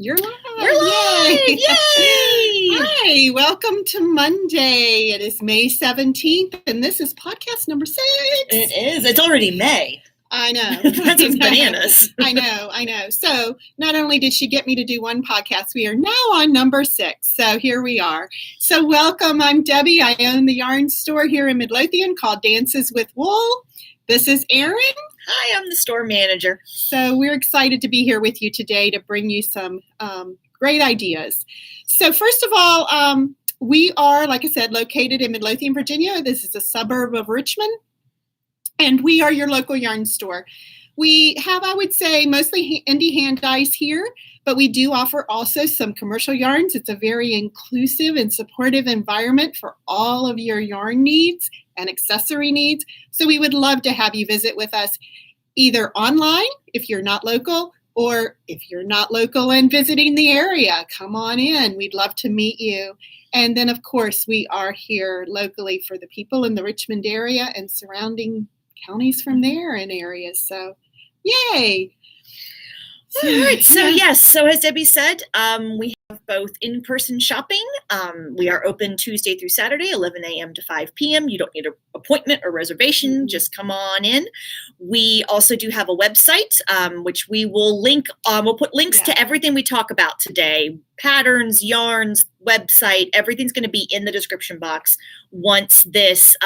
You're live. We're live. Yay! Hi, welcome to Monday. It is May 17th, and this is podcast number 6. It is. It's already May. I know. That's just bananas. I know. So not only did she get me to do one podcast, we are now on number 6. So here we are. So welcome. I'm Debbie. I own the yarn store here in Midlothian called Dances with Wool. This is Erin. Hi, I'm the store manager. So we're excited to be here with you today to bring you some great ideas. So first of all, we are, like I said, located in Midlothian, Virginia. This is a suburb of Richmond, and we are your local yarn store. We have, I would say, mostly indie hand dyes here, but we do offer also some commercial yarns. It's a very inclusive and supportive environment for all of your yarn needs and accessory needs. So we would love to have you visit with us either online if you're not local, or if you're not local and visiting the area, come on in. We'd love to meet you. And then, of course, we are here locally for the people in the Richmond area and surrounding counties from there and areas. So, yay! All right. So, yes. So, as Debbie said, we have both in-person shopping. We are open Tuesday through Saturday, 11 a.m. to 5 p.m. You don't need an appointment or reservation. Just come on in. We also do have a website, which we will link. We'll put links to everything we talk about today. Patterns, yarns, website, everything's going to be in the description box once this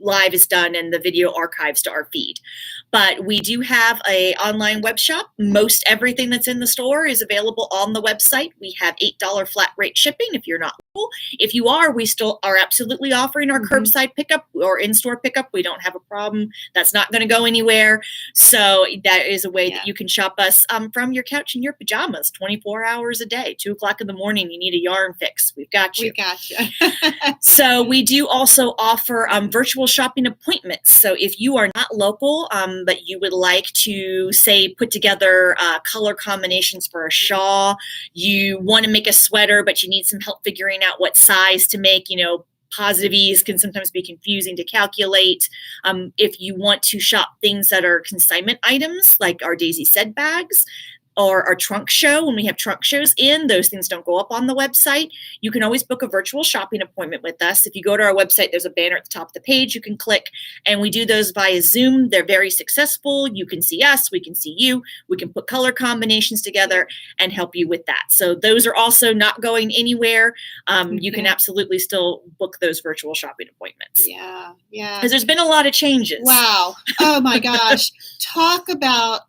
live is done and the video archives to our feed. But we do have an online web shop. Most everything that's in the store is available on the website. We have $8 flat rate shipping if you're not local. If you are, we still are absolutely offering our curbside pickup or in-store pickup. We don't have a problem. That's not going to go anywhere. So that is a way that you can shop us from your couch in your pajamas 24 hours a day. 2 o'clock in the morning, you need a yarn fix. We've got you. We got you. So we do also offer virtual shopping appointments. So if you are not local, but you would like to, say, put together color combinations for a shawl, you want to make a sweater, but you need some help figuring out what size to make, positive ease can sometimes be confusing to calculate. If you want to shop things that are consignment items, like our Daisy Said bags, or our trunk show, when we have trunk shows in, those things don't go up on the website. You can always book a virtual shopping appointment with us. If you go to our website, there's a banner at the top of the page you can click, and we do those via Zoom. They're very successful. You can see us, we can see you, we can put color combinations together and help you with that. So those are also not going anywhere. You can absolutely still book those virtual shopping appointments. Yeah. Because there's been a lot of changes. Wow. Oh my gosh. Talk about,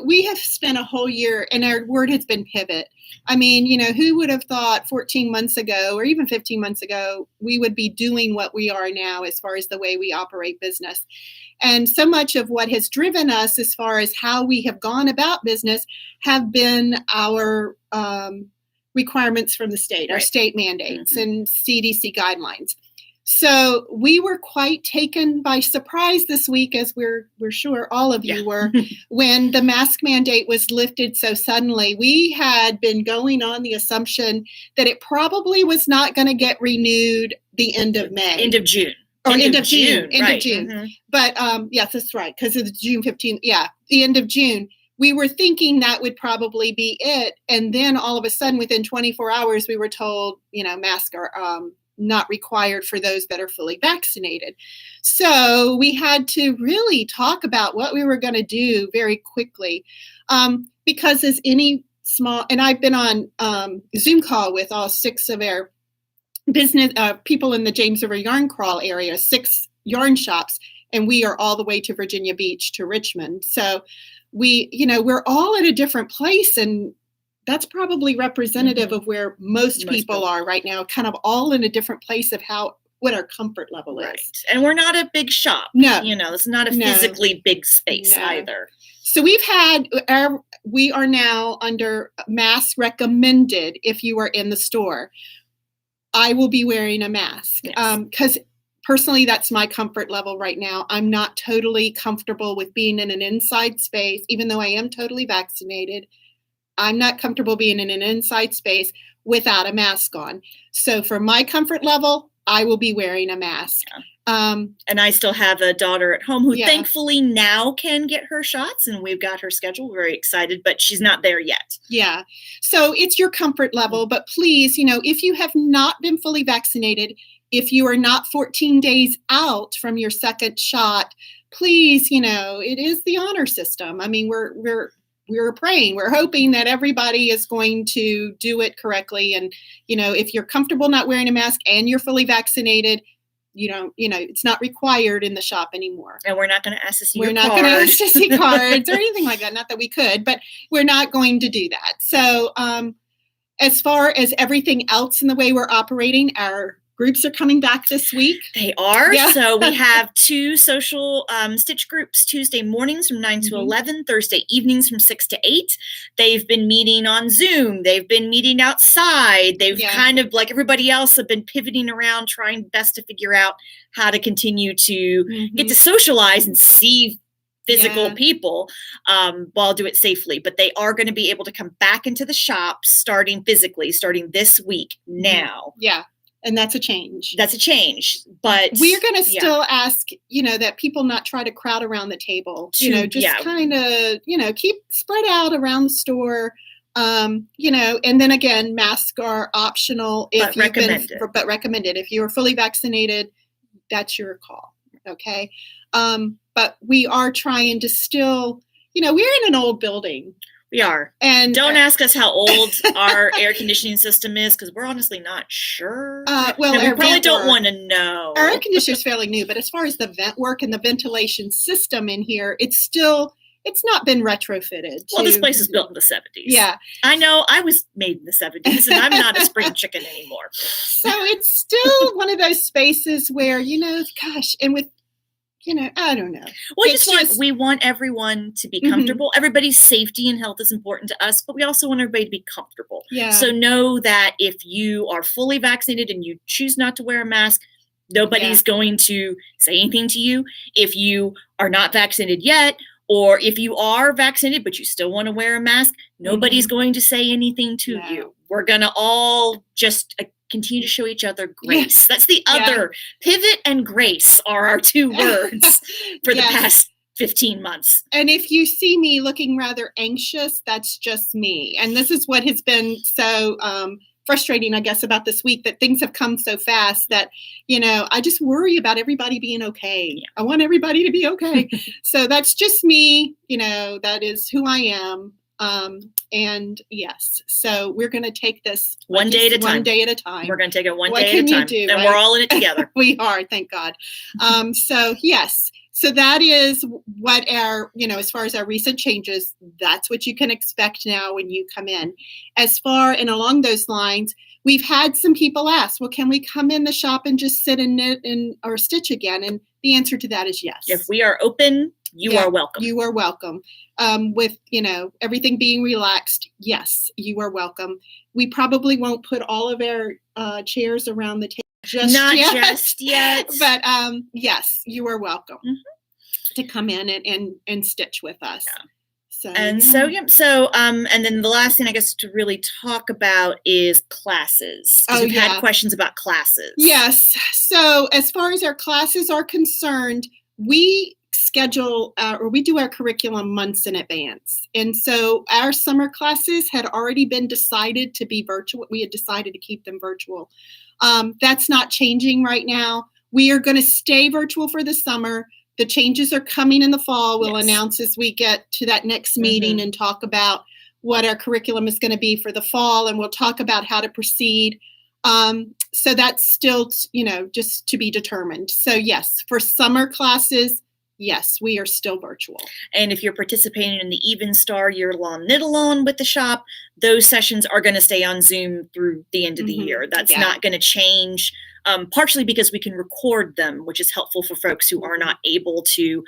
we have spent a whole year, and our word has been pivot. I mean, who would have thought 14 months ago or even 15 months ago, we would be doing what we are now as far as the way we operate business. And so much of what has driven us as far as how we have gone about business have been our requirements from the state, our state mandates and CDC guidelines. So we were quite taken by surprise this week, as we're sure all of you were, when the mask mandate was lifted so suddenly. We had been going on the assumption that it probably was not going to get renewed the end of May. End of June. Or end of June. Mm-hmm. But yes, that's right, because of the June 15th. Yeah, the end of June. We were thinking that would probably be it. And then all of a sudden, within 24 hours, we were told, masks are not required for those that are fully vaccinated. So we had to really talk about what we were going to do very quickly, because as any small, and I've been on Zoom call with all 6 of our business people in the James River Yarn Crawl area, 6 yarn shops, and we are all the way to Virginia Beach to Richmond. So we're all at a different place, and that's probably representative of where most people are right now, kind of all in a different place of what our comfort level is. And we're not a big shop. No. It's not a physically big space either. So we are now under mask recommended if you are in the store. I will be wearing a mask because personally, that's my comfort level right now. I'm not totally comfortable with being in an inside space, even though I am totally vaccinated. I'm not comfortable being in an inside space without a mask on. So for my comfort level, I will be wearing a mask. Yeah. And I still have a daughter at home who thankfully now can get her shots, and we've got her schedule. We're very excited, but she's not there yet. Yeah. So it's your comfort level, but please, if you have not been fully vaccinated, if you are not 14 days out from your second shot, please, it is the honor system. I mean, we're praying, we're hoping that everybody is going to do it correctly. And, if you're comfortable not wearing a mask and you're fully vaccinated, it's not required in the shop anymore. And we're not going to ask to see We're not going to ask to see cards or anything like that. Not that we could, but we're not going to do that. So as far as everything else in the way we're operating, our groups are coming back this week. They are. Yeah. So we have 2 social stitch groups, Tuesday mornings from 9 to 11, Thursday evenings from 6 to 8. They've been meeting on Zoom. They've been meeting outside. They've kind of, like everybody else, have been pivoting around, trying best to figure out how to continue to get to socialize and see physical people while do it safely. But they are going to be able to come back into the shop starting this week now. Yeah. And that's a change. But we're going to still ask, that people not try to crowd around the table, just kind of, keep spread out around the store, and then again, masks are optional but recommended. If you are fully vaccinated, that's your call. Okay. But we are trying to still, we're in an old building. We are. And don't ask us how old our air conditioning system is, because we're honestly not sure. We probably don't want to know. Our air conditioner is fairly new, but as far as the vent work and the ventilation system in here, it's not been retrofitted. Well, this place was built in the 70s. Yeah. I know. I was made in the 70s, and I'm not a spring chicken anymore. So it's still one of those spaces where, gosh, and with, I don't know. Well, we want everyone to be comfortable. Everybody's safety and health is important to us, but we also want everybody to be comfortable. Yeah. So know that if you are fully vaccinated and you choose not to wear a mask, nobody's going to say anything to you. If you are not vaccinated yet, or if you are vaccinated but you still want to wear a mask, nobody's going to say anything to you. We're going to all just continue to show each other grace. That's the other. Pivot and grace are our 2 words for the past 15 months. And if you see me looking rather anxious, that's just me. And this is what has been so frustrating, I guess, about this week, that things have come so fast that, I just worry about everybody being okay. Yeah. I want everybody to be okay. So that's just me. That is who I am. And yes, so we're going to take this one day at a time. We're going to take it one day at a time. And we're all in it together. We are, thank God. So yes, so that is what our, as far as our recent changes, that's what you can expect now when you come in. As far and along those lines, we've had some people ask, well, can we come in the shop and just sit and knit or stitch again? And the answer to that is yes. If we are open, you are welcome. You are welcome. With, everything being relaxed, yes, you are welcome. We probably won't put all of our chairs around the table just yet. But yes, you are welcome to come in and stitch with us. Yeah. So, and then the last thing I guess to really talk about is classes. We've had questions about classes. Yes. So as far as our classes are concerned, we schedule or we do our curriculum months in advance. And so our summer classes had already been decided to be virtual. We had decided to keep them virtual. That's not changing right now. We are going to stay virtual for the summer. The changes are coming in the fall. We'll announce as we get to that next meeting and talk about what our curriculum is going to be for the fall. And we'll talk about how to proceed. So that's still, just to be determined. So yes, for summer classes, yes, we are still virtual. And if you're participating in the Evenstar year-long knit-along with the shop, those sessions are going to stay on Zoom through the end of the year. That's not going to change, partially because we can record them, which is helpful for folks who are not able to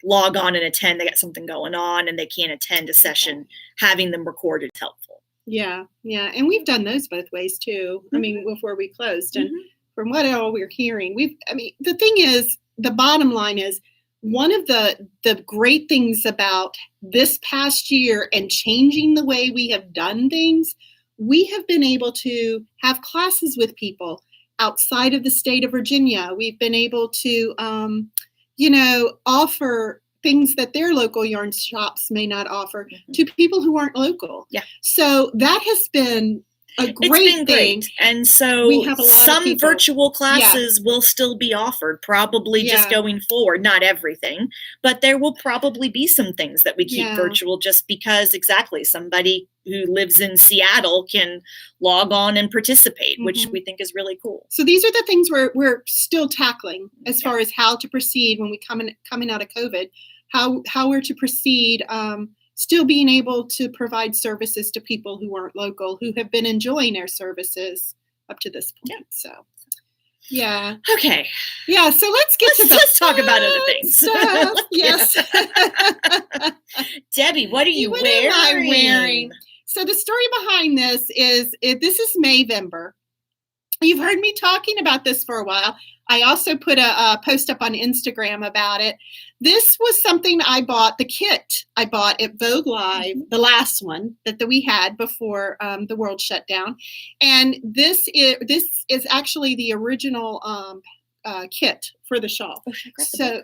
log on and attend. They got something going on and they can't attend a session. Having them recorded is helpful. Yeah. And we've done those both ways too. I mean, before we closed. And from what all we're hearing, the thing is, the bottom line is, one of the great things about this past year and changing the way we have done things, we have been able to have classes with people outside of the state of Virginia. We've been able to, offer things that their local yarn shops may not offer to people who aren't local. Yeah. So that has been a great thing. Great. And so we have a lot some of people. virtual classes will still be offered, probably just going forward. Not everything, but there will probably be some things that we keep virtual just because somebody who lives in Seattle can log on and participate, which we think is really cool. So these are the things we're still tackling as far as how to proceed when we coming out of COVID, how we're to proceed, still being able to provide services to people who aren't local, who have been enjoying our services up to this point. Yeah. So, yeah. Okay. Yeah. So let's talk about other things. Stuff. Yes. Debbie, what are you wearing? What am I wearing? So the story behind this is this is Maivember. You've heard me talking about this for a while. I also put a post up on Instagram about it. This was something I bought, the kit I bought at Vogue Live, the last one that we had before the world shut down. And this is actually the original kit for the shawl. So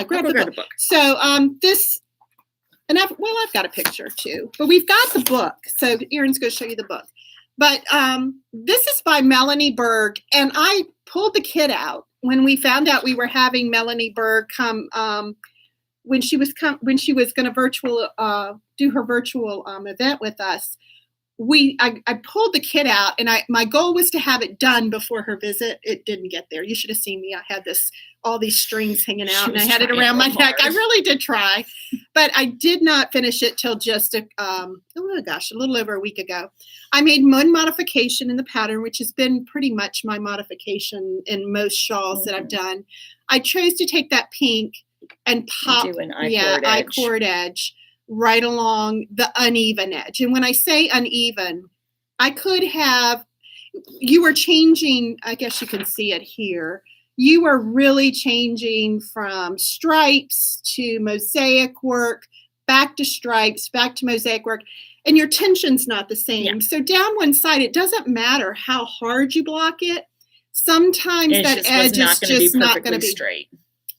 grab the book. So this, and I've got a picture too, but we've got the book. So Erin's going to show you the book. But this is by Melanie Berg, and I pulled the kit out when we found out we were having Melanie Berg come when she was going to do her virtual event with us. I pulled the kit out, and my goal was to have it done before her visit. It didn't get there. You should have seen me. I had all these strings hanging out, and I had it around my neck. I really did try, but I did not finish it till just a little over a week ago. I made one modification in the pattern, which has been pretty much my modification in most shawls that I've done. I chose to take that pink and pop I-cord edge right along the uneven edge. And when I say uneven, you were changing, I guess you can see it here. You were really changing from stripes to mosaic work, back to stripes, back to mosaic work, and your tension's not the same. Yeah. So down one side, it doesn't matter how hard you block it. Sometimes that edge is just not going to be straight.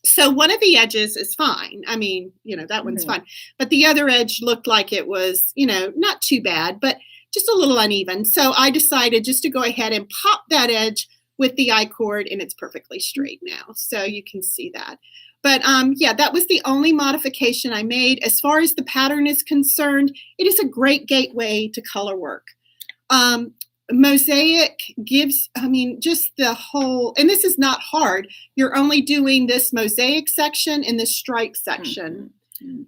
So one of the edges is fine. I mean, that one's fine. But the other edge looked like it was, not too bad, but just a little uneven. So I decided just to go ahead and pop that edge with the I-cord, and it's perfectly straight now. So you can see that. But that was the only modification I made. As far as the pattern is concerned, it is a great gateway to color work. Mosaic gives, just the whole, and this is not hard. You're only doing this mosaic section and the stripe section.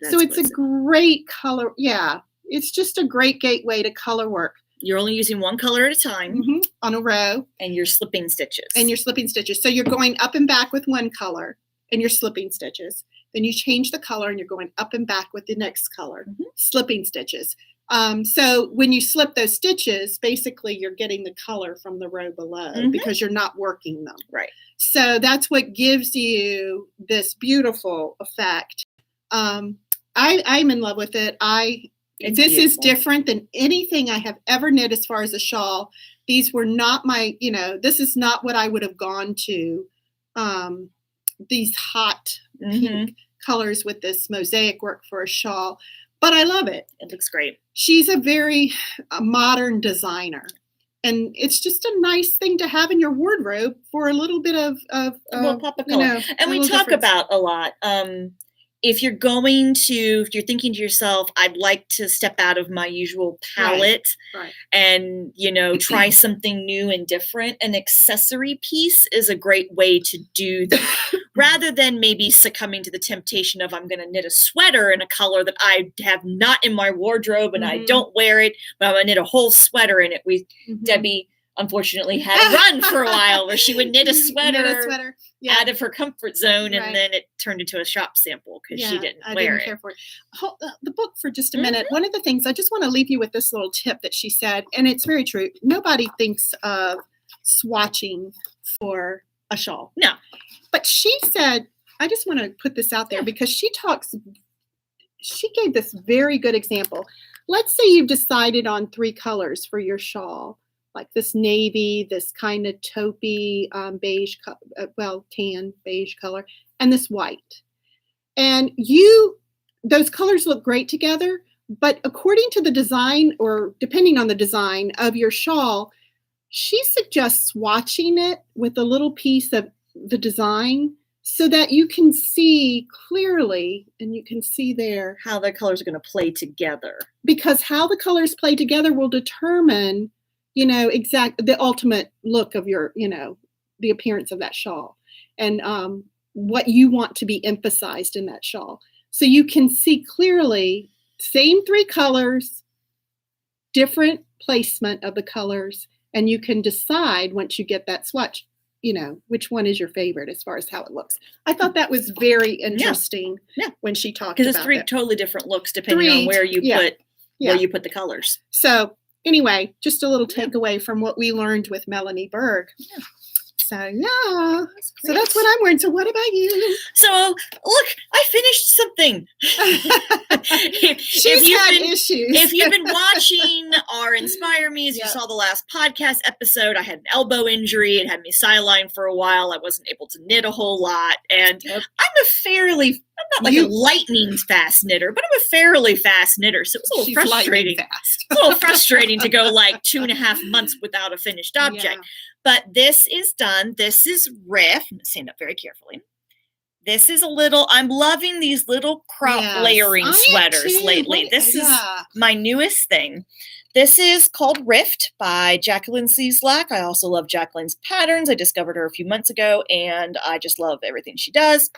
So it's a great color. Yeah, it's just a great gateway to color work. You're only using one color at a time on a row. And you're slipping stitches. So you're going up and back with one color and you're slipping stitches. Then you change the color and you're going up and back with the next color, slipping stitches. So when you slip those stitches, basically you're getting the color from the row below because you're not working them. Right. So that's what gives you this beautiful effect. I'm in love with it. This is different than anything I have ever knit as far as a shawl. These were not this is not what I would have gone to. These hot pink colors with this mosaic work for a shawl. But I love it. It looks great. She's a very modern designer. And it's just a nice thing to have in your wardrobe for a little bit of pop of color. And we talk about a lot. If you're thinking to yourself, I'd like to step out of my usual palette and, try something new and different, an accessory piece is a great way to do that. Rather than maybe succumbing to the temptation of I'm going to knit a sweater in a color that I have not in my wardrobe and I don't wear it, but I'm going to knit a whole sweater in it. Debbie unfortunately had a run for a while where she would knit a sweater out of her comfort zone, and then it turned into a shop sample because she didn't wear it. Care for it. Hold the book for just a minute. One of the things I just want to leave you with this little tip that she said, and it's very true. Nobody thinks of swatching for a shawl. No. But she said, I just want to put this out there because she gave this very good example. Let's say you've decided on 3 colors for your shawl. like this navy, this kind of taupey beige, tan beige color, and this white. And those colors look great together, but according to the design, or depending on the design of your shawl, she suggests swatching it with a little piece of the design so that you can see clearly, and you can see there how the colors are going to play together. Because how the colors play together will determine, the ultimate look of your, the appearance of that shawl, and what you want to be emphasized in that shawl. So you can see clearly, same 3 colors, different placement of the colors, and you can decide once you get that swatch, which one is your favorite as far as how it looks. I thought that was very interesting when she talked about it. Because it's 3 totally different looks depending on where you put the colors. So anyway, just a little takeaway from what we learned with Melanie Berg. Yeah. So so that's what I'm wearing. So what about you? So look, I finished something. If you've been watching our Inspire Me, as you saw the last podcast episode, I had an elbow injury. It had me sidelined for a while. I wasn't able to knit a whole lot, and I'm not like a lightning fast knitter, but I'm a fairly fast knitter. So it was a little frustrating. It's a little frustrating to go like 2.5 months without a finished object. Yeah. But this is done. This is riff. I'm going to stand up very carefully. This is I'm loving these little crop layering sweaters lately. This is my newest thing. This is called Rift by Jacqueline Cieslak. I also love Jacqueline's patterns. I discovered her a few months ago, and I just love everything she does.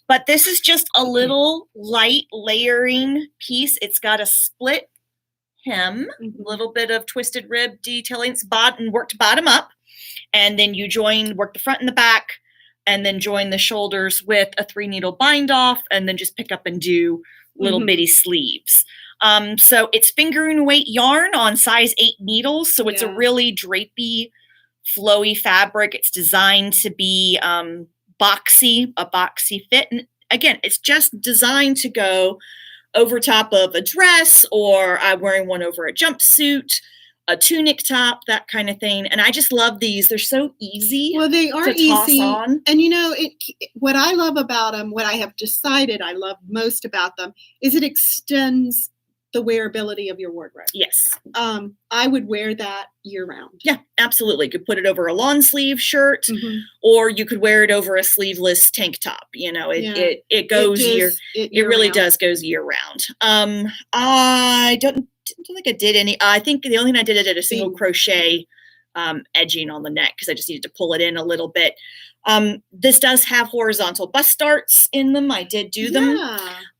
But this is just a little light layering piece. It's got a split hem, a little bit of twisted rib detailing. It's worked bottom up. And then you work the front and the back, and then join the shoulders with a 3-needle bind off, and then just pick up and do little bitty sleeves. So it's fingering weight yarn on size 8 needles. So it's a really drapey, flowy fabric. It's designed to be a boxy fit. And again, it's just designed to go over top of a dress, or I'm wearing one over a jumpsuit, a tunic top, that kind of thing. And I just love these. They're so easy. Well, they are easy. On. And what I love about them, what I have decided I love most about them, is it extends the wearability of your wardrobe. Yes. I would wear that year round. Yeah, absolutely. You could put it over a long sleeve shirt, or you could wear it over a sleeveless tank top. It goes it really does goes year round. I don't think I did any. I think the only thing I did a single crochet edging on the neck because I just needed to pull it in a little bit. This does have horizontal bust darts in them. I did do them.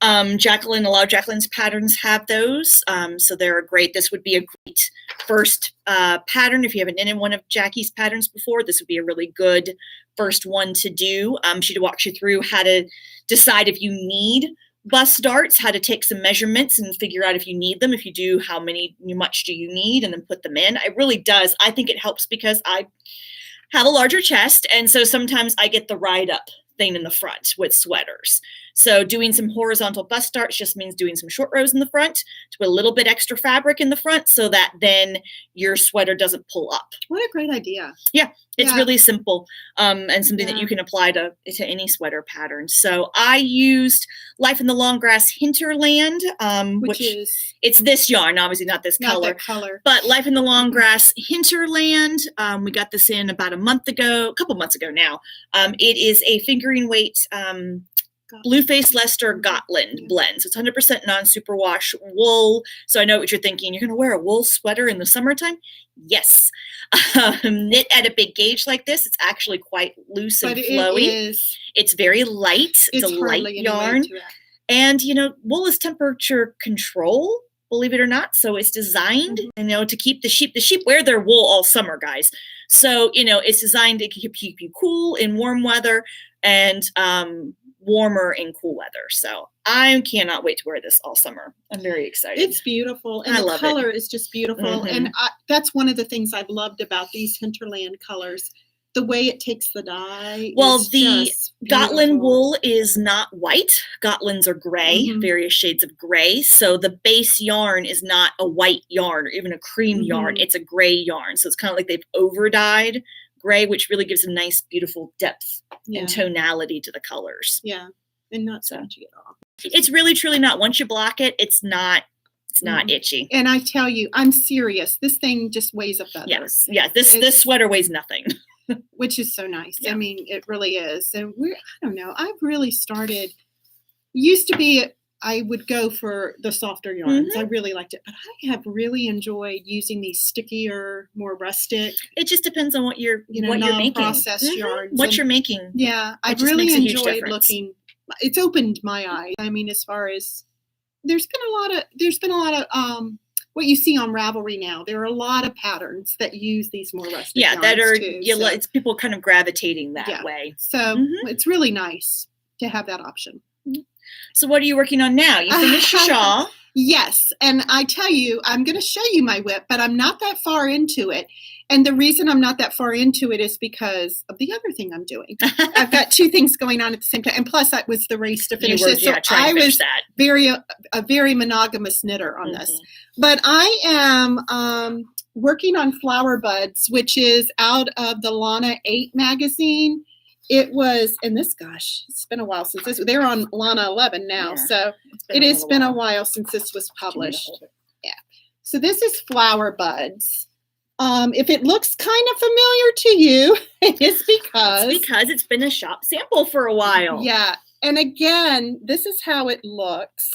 A lot of Jacqueline's patterns have those. So they're great. This would be a great first pattern. If you haven't knitted one of Jackie's patterns before, this would be a really good first one to do. She walks you through how to decide if you need bust darts, how to take some measurements and figure out if you need them. If you do, how much do you need, and then put them in. It really does. I think it helps because I have a larger chest, and so sometimes I get the ride up thing in the front with sweaters. So doing some horizontal bust darts just means doing some short rows in the front to put a little bit extra fabric in the front so that then your sweater doesn't pull up. What a great idea. Yeah, it's really simple and something that you can apply to any sweater pattern. So I used Life in the Long Grass Hinterland, which is it's this yarn, obviously not this color, but Life in the Long Grass Hinterland. We got this in about a couple months ago now. It is a fingering weight Blueface Leicester Gotland blend. So it's 100% non-superwash wool. So I know what you're thinking. You're going to wear a wool sweater in the summertime? Yes. Knit at a big gauge like this, it's actually quite loose and flowy. It's very light. It's a light yarn. And, wool is temperature control, believe it or not. So it's designed, to keep the sheep. The sheep wear their wool all summer, guys. So, it's designed to keep you cool in warm weather and warmer in cool weather. So I cannot wait to wear this all summer. I'm very excited. It's beautiful. And the color is just beautiful. And that's one of the things I've loved about these Hinterland colors. the way it takes the dye. Well, is the just Gotland beautiful. wool is not white. Gotlands are gray, various shades of gray. So the base yarn is not a white yarn or even a cream yarn. It's a gray yarn. So it's kind of like they've over-dyed gray, which really gives a nice, beautiful depth and tonality to the colors. Yeah, and not scratchy at all. It's really, truly not. Once you block it, it's not itchy. And I tell you, I'm serious. This thing just weighs a feather. Yes. Yeah. This sweater weighs nothing. Which is so nice. Yeah. I mean, it really is. And I don't know, I've really started, used to be, I would go for the softer yarns. I really liked it. But I have really enjoyed using these stickier, more rustic. It just depends on what you're making. Non-processed yarns. What you're making. Yeah. I've really enjoyed looking. It's opened my eyes. I mean, as far as, there's been a lot of what you see on Ravelry now. There are a lot of patterns that use these more rustic yarns that are too, it's people kind of gravitating that way. So it's really nice to have that option. So what are you working on now? You finished your shawl. Yes, and I tell you, I'm going to show you my whip, but I'm not that far into it. And the reason I'm not that far into it is because of the other thing I'm doing. I've got two things going on at the same time, and plus that was the race to finish this. So I was a very monogamous knitter on this. But I am working on Flower Buds, which is out of the Lana 8 magazine. It was, and this, gosh, it's been a while since this. They're on Lana 11 now, so it has been a while since this was published. Yeah. So this is Flower Buds. If it looks kind of familiar to you, it's because it's been a shop sample for a while. Yeah. And again, this is how it looks.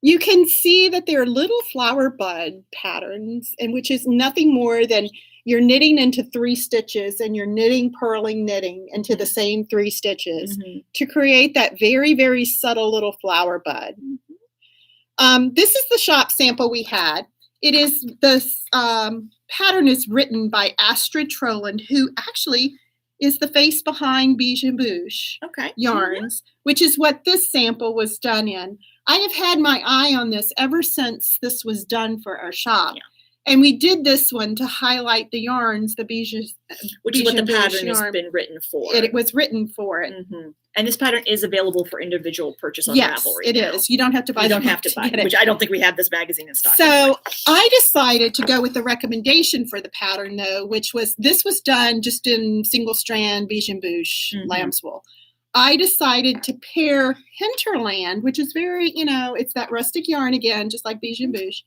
You can see that there are little flower bud patterns, and which is nothing more than you're knitting into 3 stitches and you're purling knitting into the same 3 stitches to create that very, very subtle little flower bud. This is the shop sample we had. It is this pattern is written by Astrid Troland, who actually is the face behind Beige and Bouche yarns, which is what this sample was done in. I have had my eye on this ever since this was done for our shop. Yeah. And we did this one to highlight the yarns, the Beige, which is what the pattern has been written for. It was written for it. And this pattern is available for individual purchase on Ravelry. Yes, it is. You don't have to buy it, which I don't think we have this magazine in stock. So anyway. I decided to go with the recommendation for the pattern, though, which was, this was done just in single strand Beige and Bouche lamb's wool. I decided to pair Hinterland, which is very, it's that rustic yarn again, just like Beige and Bouche,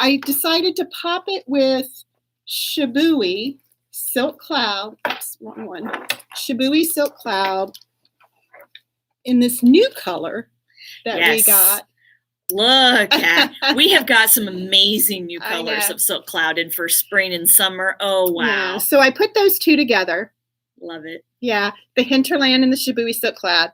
I decided to pop it with Shibui Silk Cloud. Oops, wrong one. Shibui Silk Cloud in this new color that we got. Look at, we have got some amazing new colors of Silk Cloud in for spring and summer. Oh, wow. Yeah, so I put those two together. Love it. Yeah, the Hinterland and the Shibui Silk Cloud.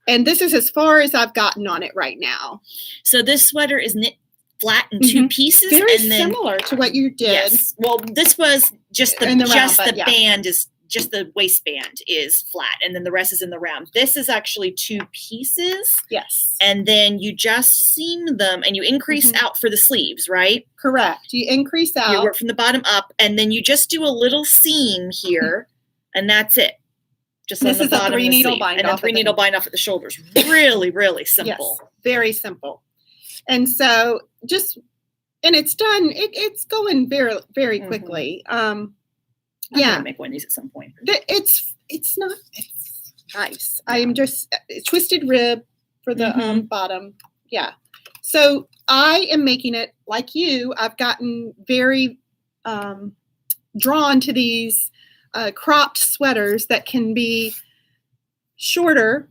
And this is as far as I've gotten on it right now. So this sweater is knit flat in 2 pieces. Very similar to what you did. Yes. Well, this was just the band is just the waistband is flat, and then the rest is in the round. This is actually 2 pieces. Yes. And then you just seam them, and you increase out for the sleeves, right? Correct. You increase out. You work from the bottom up, and then you just do a little seam here, and that's it. Just this on the bottom a 3 needle bind and off. And then 3 needle bind off at the shoulders. Really, really simple. Yes, very simple. And so it's done. It's going very, very quickly. I'm gonna make one of these at some point. It's nice. I am just twisted rib for the bottom. Yeah. So I am making it like you. I've gotten very drawn to these cropped sweaters that can be shorter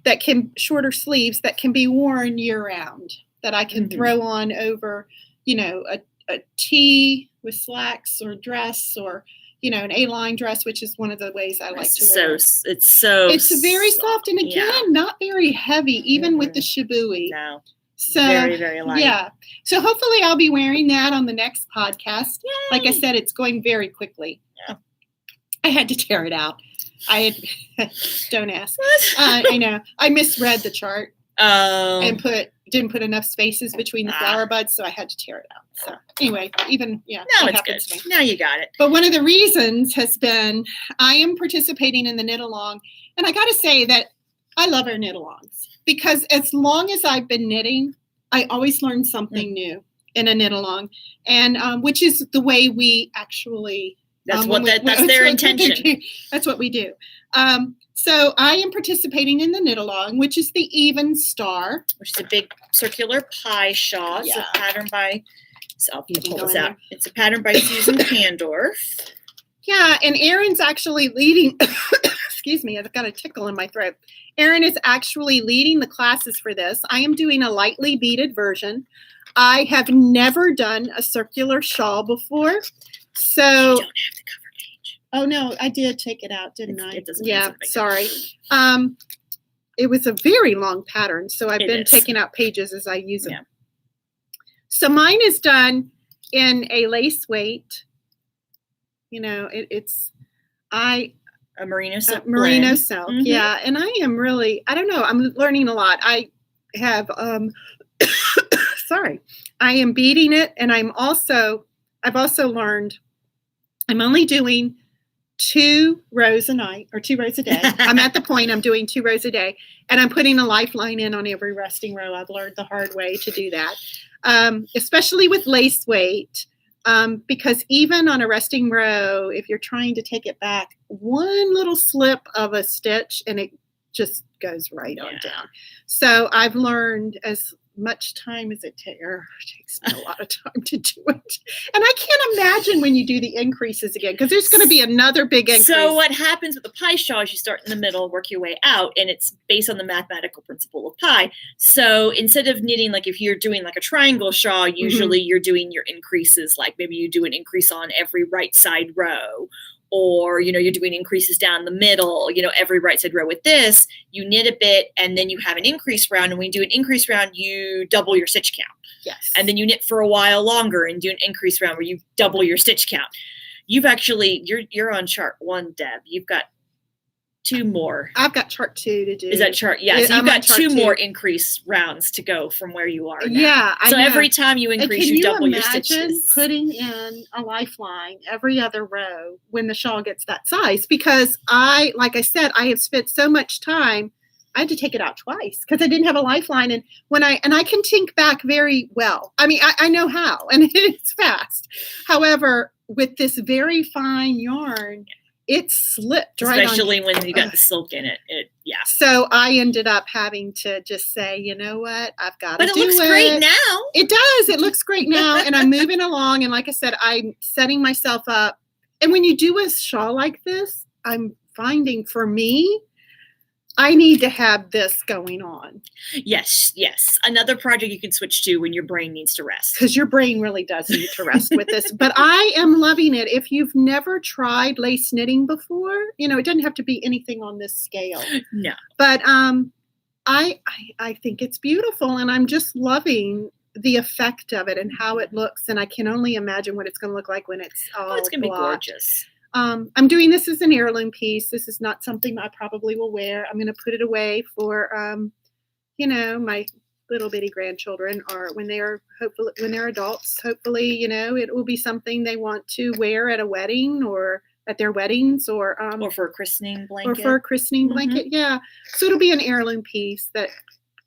sleeves that can be worn year round, that I can throw on over, a tee with slacks or dress, or, an A-line dress, which is one of the ways I like to wear. It's very soft. And again, not very heavy, even with the Shibui. No. So, very, very light. Yeah. So hopefully I'll be wearing that on the next podcast. Yay. Like I said, it's going very quickly. Yeah. I had to tear it out. don't ask. I know. I misread the chart and put didn't put enough spaces between the flower buds, so I had to tear it out. So anyway, now it's good. To me. Now you got it. But one of the reasons has been I am participating in the knit along, and I got to say that I love our knit alongs because as long as I've been knitting, I always learn something new in a knit along, and which is the way we actually. That's that's their intention. That's what we do. So I am participating in the knit along, which is the Evenstar, which is a big circular pie shawl. It's a pattern by. So I'll pull this out. It's a pattern by Susan Pandorff. Yeah, and Erin's actually leading. Excuse me, I've got a tickle in my throat. Erin is actually leading the classes for this. I am doing a lightly beaded version. I have never done a circular shawl before, so. You don't have the cover page. Oh no, I did take it out, didn't I? It doesn't. Yeah, sorry. It was a very long pattern, so I've been taking out pages as I use them. Yeah. So mine is done in a lace weight. You know, it's a merino silk. Merino silk, yeah. And I am really, I don't know, I'm learning a lot. I have, sorry, I am beading it, and I've also learned I'm only doing 2 rows a night or 2 rows a day. I'm at the point I'm doing 2 rows a day, and I'm putting a lifeline in on every resting row. I've learned the hard way to do that, especially with lace weight, because even on a resting row, if you're trying to take it back, one little slip of a stitch and it just goes right on down. So I've learned as much time as it takes me a lot of time to do it. And I can't imagine when you do the increases again, because there's going to be another big increase. So what happens with the pie shawl is you start in the middle, work your way out, and it's based on the mathematical principle of pi. So instead of knitting, like if you're doing like a triangle shawl, usually you're doing your increases, like maybe you do an increase on every right side row, or, you know, you're doing increases down the middle, you know, every right side row. With this, you knit a bit and then you have an increase round. And when you do an increase round, you double your stitch count. Yes. And then you knit for a while longer and do an increase round where you double your stitch count. You've actually, you're on chart 1, Deb. You've got 2 more. I've got chart 2 to do. Is that chart? Yeah. So you've got 2 more increase rounds to go from where you are now. Yeah. So every time you increase, you double your stitches. Can you imagine putting in a lifeline every other row when the shawl gets that size? Because like I said, I have spent so much time. I had to take it out twice because I didn't have a lifeline. And I can tink back very well. I mean, I know how, and it's fast. However, with this very fine yarn, it slipped right on. Especially when you got the silk in it. So I ended up having to just say, you know what, I've got to do it. But it looks great now. It does. It looks great now. And I'm moving along. And like I said, I'm setting myself up. And when you do a shawl like this, I'm finding for me, I need to have this going on. Yes. Another project you can switch to when your brain needs to rest. Because your brain really does need to rest with this. But I am loving it. If you've never tried lace knitting before, you know, it doesn't have to be anything on this scale. No. But I think it's beautiful, and I'm just loving the effect of it and how it looks. And I can only imagine what it's going to look like when it's all it's going to be gorgeous. I'm doing this as an heirloom piece. This is not something I probably will wear. I'm going to put it away for, you know, my little bitty grandchildren, or when they're adults. Hopefully, you know, it will be something they want to wear at a wedding or at their weddings, or for a christening blanket. Yeah. So it'll be an heirloom piece that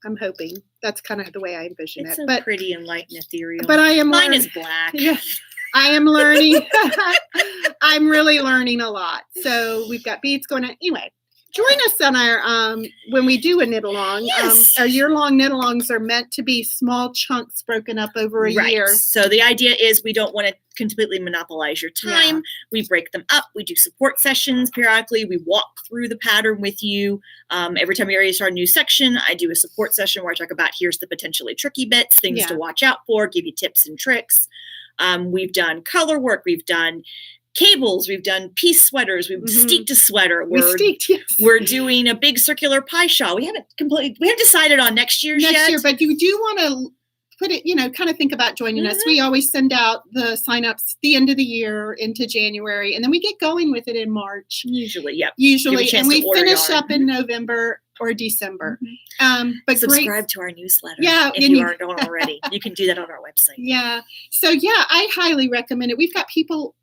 I'm hoping. That's kind of the way I envision it. It's so pretty and light and ethereal. But mine is black. Yeah. I am learning. I'm really learning a lot. So we've got beads going on. Anyway, join us on our, when we do a knit along. Yes. Our year-long knit alongs are meant to be small chunks broken up over a year. So the idea is we don't want to completely monopolize your time. Yeah. We break them up. We do support sessions periodically. We walk through the pattern with you. Every time you're ready to start a new section, I do a support session where I talk about here's the potentially tricky bits, things to watch out for, give you tips and tricks. We've done color work. We've done cables. We've done piece sweaters. We've steeked a sweater. We're doing a big circular pie shawl. We haven't decided on next year, but you do want to put it, kind of think about joining us. We always send out the signups the end of the year into January, and then we get going with it in March. Usually, yep. Usually, and we finish up in November or December. But subscribe to our newsletter. Yeah, if you aren't already, you can do that on our website. Yeah. So I highly recommend it. We've got people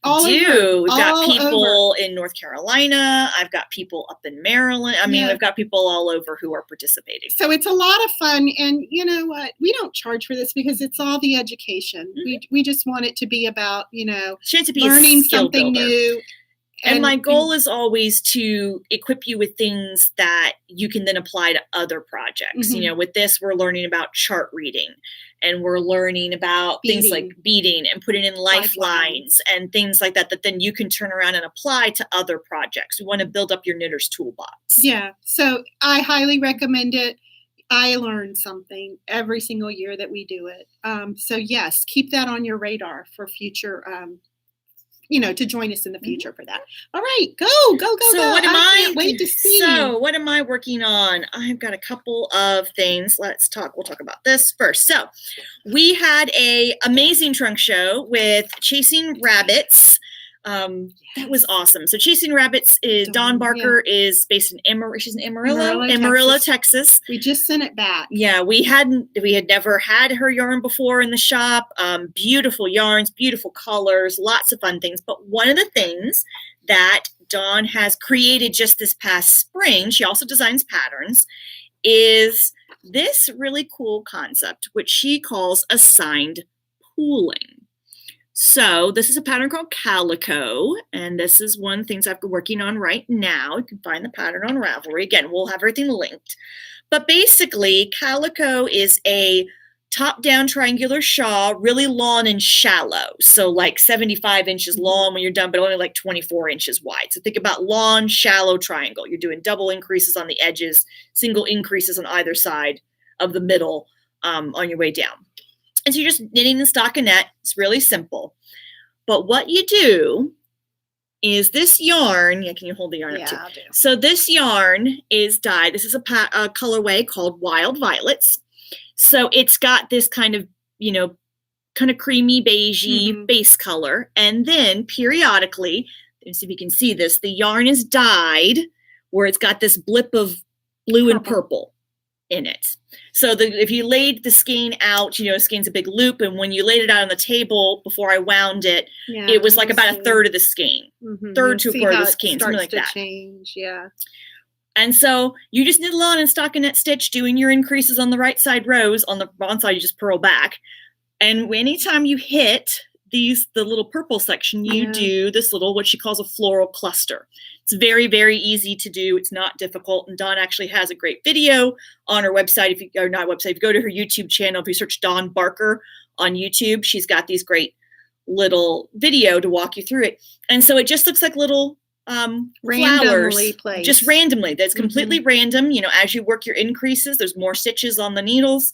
all over. We've got people in North Carolina. I've got people up in Maryland. I mean, we've got people all over who are participating. So it's a lot of fun. And you know what? We don't charge for this because it's all the education. We just want it to be about, learning something new. And my goal is always to equip you with things that you can then apply to other projects. With this, we're learning about chart reading, and we're learning about things like beading and putting in lifelines and things like that then you can turn around and apply to other projects. We want to build up your knitter's toolbox. Yeah. So I highly recommend it. I learn something every single year that we do it. So yes, keep that on your radar for future to join us in the future for that. All right, go. So what am I can't wait to see. So what am I working on? I've got a couple of things. We'll talk about this first. So we had a amazing trunk show with Chasing Rabbits. That was awesome. So Chasing Rabbits is Dawn Barker is based in she's in Amarillo, Texas. We just sent it back. Yeah, we had never had her yarn before in the shop. Beautiful yarns, beautiful colors, lots of fun things. But one of the things that Dawn has created just this past spring, she also designs patterns, is this really cool concept, which she calls assigned pooling. So this is a pattern called Calico, and this is one of the things I've been working on right now. You can find the pattern on Ravelry. Again, we'll have everything linked. But basically, Calico is a top-down triangular shawl, really long and shallow. So like 75 inches long when you're done, but only like 24 inches wide. So think about long, shallow triangle. You're doing double increases on the edges, single increases on either side of the middle on your way down. And so you're just knitting the stockinette. It's really simple. But what you do is this yarn, can you hold the yarn up too? I'll do. So this yarn is dyed. This is a colorway called Wild Violets. So it's got this kind of, kind of creamy beigey base color. And then periodically, let's see if you can see this, the yarn is dyed where it's got this blip of blue and purple in it. So if you laid the skein out, skein's a big loop, and when you laid it out on the table before I wound it, it was like about a third of the skein, third to a quarter of the skein, something like that. Change, yeah. And so you just knit along in stockinette stitch, doing your increases on the right side rows. On the wrong side, you just purl back. And anytime you hit the little purple section, you do this little, what she calls a floral cluster. It's very, very easy to do. It's not difficult. And Dawn actually has a great video on her website. If you go to her YouTube channel, if you search Dawn Barker on YouTube, she's got these great little video to walk you through it. And so it just looks like little flowers, placed. Just randomly. That's completely random. As you work your increases, there's more stitches on the needles.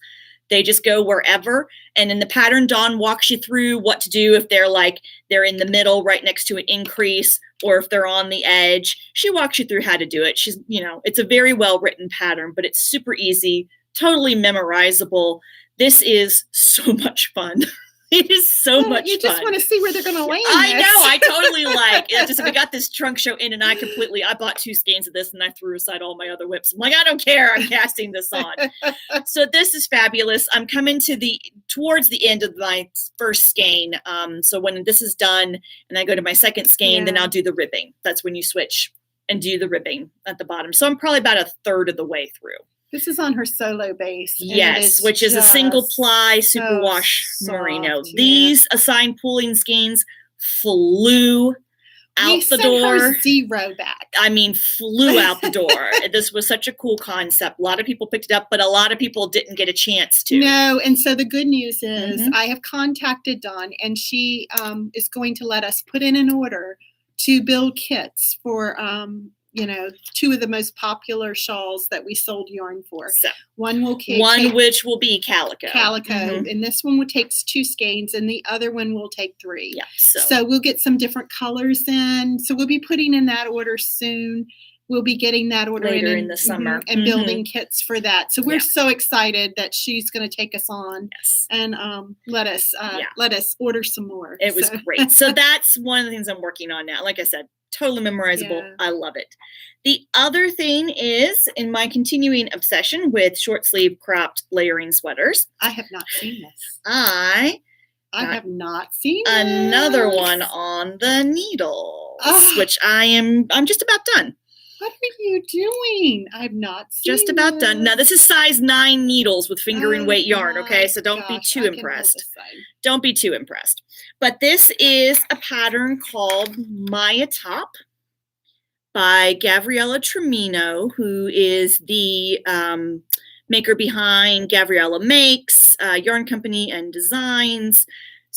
They just go wherever. And in the pattern, Dawn walks you through what to do if they're in the middle right next to an increase, or if they're on the edge. She walks you through how to do it. She's, it's a very well written pattern, but it's super easy, totally memorizable. This is so much fun. It is so much fun. You just want to see where they're going to land. I know. I totally like it. Just we got this trunk show in, and I bought 2 skeins of this, and I threw aside all my other whips. I'm like, I don't care. I'm casting this on. So this is fabulous. I'm coming towards the end of my first skein. So when this is done and I go to my second skein, then I'll do the ribbing. That's when you switch and do the ribbing at the bottom. So I'm probably about a third of the way through. This is on her solo base. Yes, which is a single ply superwash merino. These assigned pooling skeins flew out the door. Her 0 back. I mean, flew out the door. This was such a cool concept. A lot of people picked it up, but a lot of people didn't get a chance to. No, and so the good news is I have contacted Dawn, and she is going to let us put in an order to build kits for 2 of the most popular shawls that we sold yarn for. So, one which will be Calico. And this one takes 2 skeins, and the other one will take 3. Yeah. So we'll get some different colors in. So we'll be putting in that order soon. we'll be getting that order later in the summer and building kits for that. So we're so excited that she's going to take us on and let us order some more. It was great. So that's one of the things I'm working on now. Like I said, totally memorizable. Yeah. I love it. The other thing is in my continuing obsession with short sleeve cropped layering sweaters. I have not seen this. I have not seen another one on the needles, which I'm just about done. What are you doing? I've not seen Just about done. Now, this is size 9 needles with fingering weight yarn, okay? So don't be too impressed. Don't be too impressed. But this is a pattern called Maya Top by Gavriella Treminio, who is the maker behind Gavriella Makes, Yarn Company and Designs.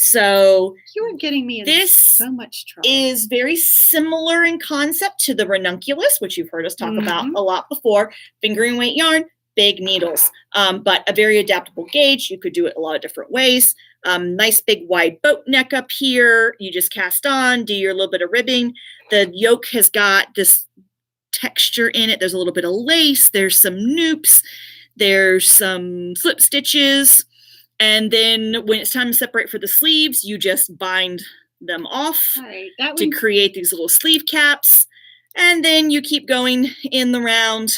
So you are getting me in so much trouble. Is very similar in concept to the ranunculus, which you've heard us talk about a lot before. Fingering weight yarn, big needles, but a very adaptable gauge. You could do it a lot of different ways. Nice big wide boat neck up here. You just cast on, do your little bit of ribbing. The yoke has got this texture in it. There's a little bit of lace. There's some noops. There's some slip stitches. And then when it's time to separate for the sleeves, you just bind them off to create these little sleeve caps. And then you keep going in the round